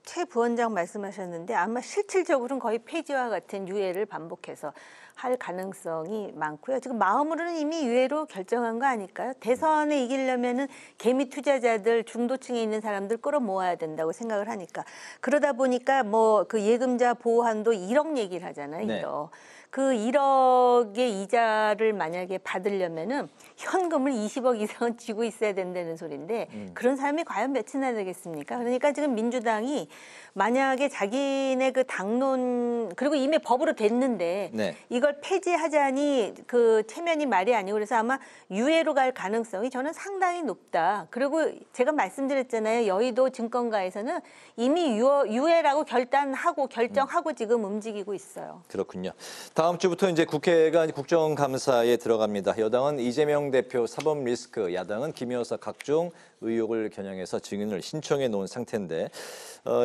최 부원장 말씀하셨는데 아마 실질적으로는 거의 폐지와 같은 유예를 반복해서 할 가능성이 많고요. 지금 마음으로는 이미 유예로 결정한 거 아닐까요? 대선에 이기려면은 개미 투자자들 중도층에 있는 사람들 끌어모아야 된다고 생각을 하니까 그러다 보니까 뭐 그 예금자 보호한도 1억 얘기를 하잖아요. 네. 1억. 그 1억의 이자를 만약에 받으려면은 현금을 20억 이상은 쥐고 있어야 된다는 소리인데 그런 사람이 과연 몇이나 되겠습니까? 그러니까 지금 민주당이 만약에 자기네 그 당론 그리고 이미 법으로 됐는데 네. 이걸 폐지하자니 그 체면이 말이 아니고 그래서 아마 유예로 갈 가능성이 저는 상당히 높다. 그리고 제가 말씀드렸잖아요. 여의도 증권가에서는 이미 유예라고 결정하고 지금 움직이고 있어요. 그렇군요. 다음 주부터 이제 국회가 국정감사에 들어갑니다. 여당은 이재명 대표 사법 리스크, 야당은 김 여사 각종 의혹을 겨냥해서 증인을 신청해 놓은 상태인데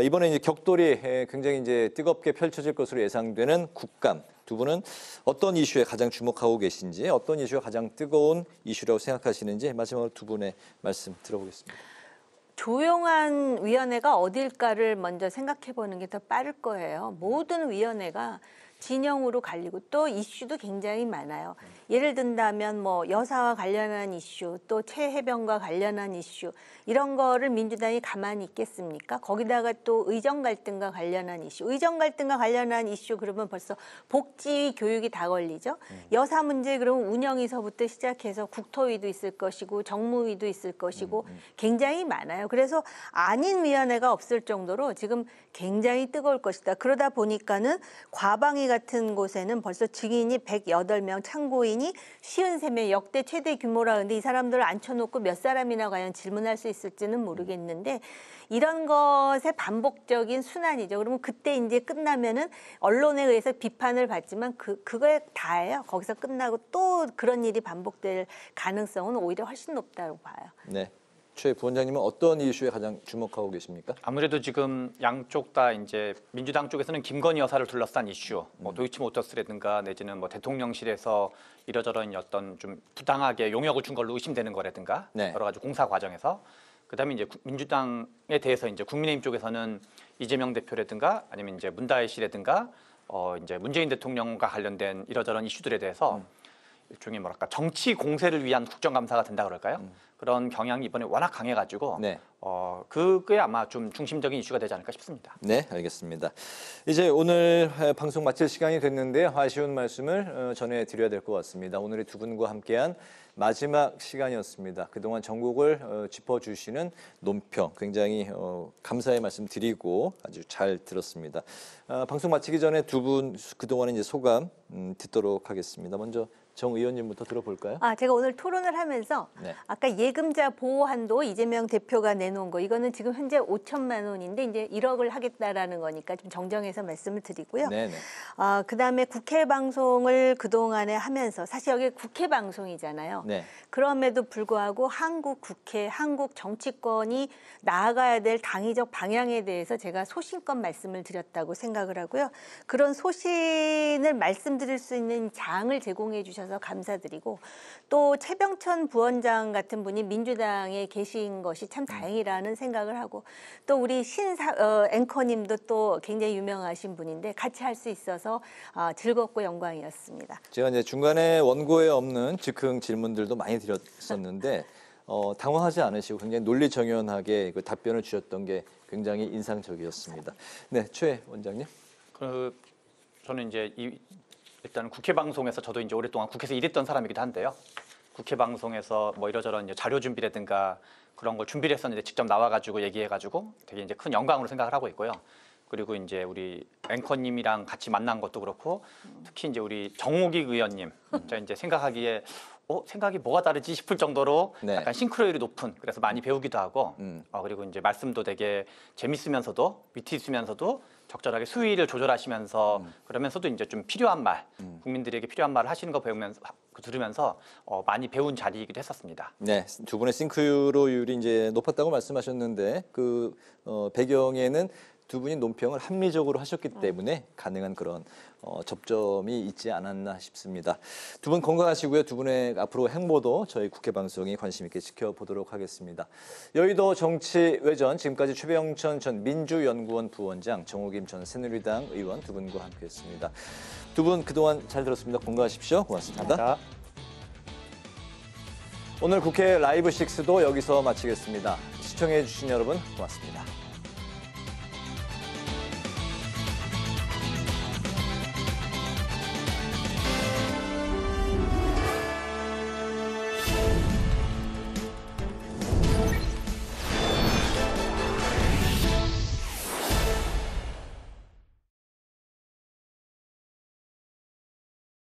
이번에 이제 격돌이 굉장히 이제 뜨겁게 펼쳐질 것으로 예상되는 국감. 두 분은 어떤 이슈에 가장 주목하고 계신지, 어떤 이슈가 가장 뜨거운 이슈라고 생각하시는지 마지막으로 두 분의 말씀 들어보겠습니다. 조용한 위원회가 어딜까를 먼저 생각해 보는 게 더 빠를 거예요. 모든 위원회가 진영으로 갈리고 또 이슈도 굉장히 많아요. 예를 든다면 뭐 여사와 관련한 이슈, 또 최혜병과 관련한 이슈 이런 거를 민주당이 가만히 있겠습니까? 거기다가 또 의정 갈등과 관련한 이슈, 의정 갈등과 관련한 이슈 그러면 벌써 복지 교육이 다 걸리죠. 여사 문제 그러면 운영위서부터 시작해서 국토위도 있을 것이고 정무위도 있을 것이고 굉장히 많아요. 그래서 아닌 위원회가 없을 정도로 지금 굉장히 뜨거울 것이다. 그러다 보니까는 과방위 같은 곳에는 벌써 증인이 108명, 참고인이 53명, 역대 최대 규모라. 근데 이 사람들을 앉혀놓고 몇 사람이나 과연 질문할 수 있을지는 모르겠는데 이런 것의 반복적인 순환이죠. 그러면 그때 이제 끝나면은 언론에 의해서 비판을 받지만 그거에 다예요. 거기서 끝나고 또 그런 일이 반복될 가능성은 오히려 훨씬 높다고 봐요. 네. 최 부원장님은 어떤 이슈에 가장 주목하고 계십니까? 아무래도 지금 양쪽 다 이제 민주당 쪽에서는 김건희 여사를 둘러싼 이슈, 뭐 도이치모터스라든가 내지는 뭐 대통령실에서 이러저런 어떤 좀 부당하게 용역을 준 걸로 의심되는 거라든가 네. 여러 가지 공사 과정에서 그다음에 이제 민주당에 대해서 이제 국민의힘 쪽에서는 이재명 대표라든가 아니면 이제 문다혜 씨라든가 이제 문재인 대통령과 관련된 이러저런 이슈들에 대해서 일종의 뭐랄까 정치 공세를 위한 국정감사가 된다 그럴까요? 그런 경향이 이번에 워낙 강해가지고 네. 그게 아마 좀 중심적인 이슈가 되지 않을까 싶습니다. 네, 알겠습니다. 이제 오늘 방송 마칠 시간이 됐는데요. 아쉬운 말씀을 전해드려야 될 것 같습니다. 오늘 두 분과 함께한 마지막 시간이었습니다. 그동안 전국을 짚어주시는 논평 굉장히 감사의 말씀 드리고 아주 잘 들었습니다. 방송 마치기 전에 두 분 그동안의 이제 소감 듣도록 하겠습니다. 먼저 정 의원님부터 들어볼까요? 제가 오늘 토론을 하면서 네. 아까 예금자 보호한도 이재명 대표가 내놓은 거 이거는 지금 현재 5천만 원인데 이제 1억을 하겠다라는 거니까 좀 정정해서 말씀을 드리고요. 네네. 그다음에 국회 방송을 그동안에 하면서 사실 여기 국회 방송이잖아요. 네. 그럼에도 불구하고 한국 국회, 한국 정치권이 나아가야 될 당위적 방향에 대해서 제가 소신껏 말씀을 드렸다고 생각을 하고요. 그런 소신을 말씀드릴 수 있는 장을 제공해 주셔서 감사드리고 또 최병천 부원장 같은 분이 민주당에 계신 것이 참 다행이라는 생각을 하고 또 우리 앵커님도 또 굉장히 유명하신 분인데 같이 할 수 있어서 즐겁고 영광이었습니다. 제가 이제 중간에 원고에 없는 즉흥 질문들도 많이 드렸었는데 당황하지 않으시고 굉장히 논리정연하게 그 답변을 주셨던 게 굉장히 인상적이었습니다. 네, 최 원장님. 저는 이제 일단 국회 방송에서 저도 이제 오랫동안 국회에서 일했던 사람이기도 한데요. 국회 방송에서 뭐 이러저런 이제 자료 준비라든가 그런 걸 준비를 했었는데 직접 나와가지고 얘기해가지고 되게 이제 큰 영광으로 생각을 하고 있고요. 그리고 이제 우리 앵커님이랑 같이 만난 것도 그렇고 특히 이제 우리 정옥익 의원님 제가 이제 생각하기에 생각이 뭐가 다르지 싶을 정도로 네. 약간 싱크로율이 높은 그래서 많이 배우기도 하고 그리고 이제 말씀도 되게 재밌으면서도 위트 있으면서도 적절하게 수위를 조절하시면서 그러면서도 이제 좀 필요한 말 국민들에게 필요한 말을 하시는 거 들으면서 많이 배운 자리이기도 했었습니다. 네, 두 분의 싱크로율이 이제 높았다고 말씀하셨는데 그 배경에는 두 분이 논평을 합리적으로 하셨기 때문에 가능한 그런 접점이 있지 않았나 싶습니다. 두 분 건강하시고요. 두 분의 앞으로 행보도 저희 국회 방송이 관심 있게 지켜보도록 하겠습니다. 여의도 정치외전 지금까지 최병천 전 민주연구원 부원장, 정옥임 전 새누리당 의원 두 분과 함께했습니다. 두 분 그동안 잘 들었습니다. 건강하십시오. 고맙습니다. 감사합니다. 오늘 국회 라이브 6도 여기서 마치겠습니다. 시청해 주신 여러분 고맙습니다.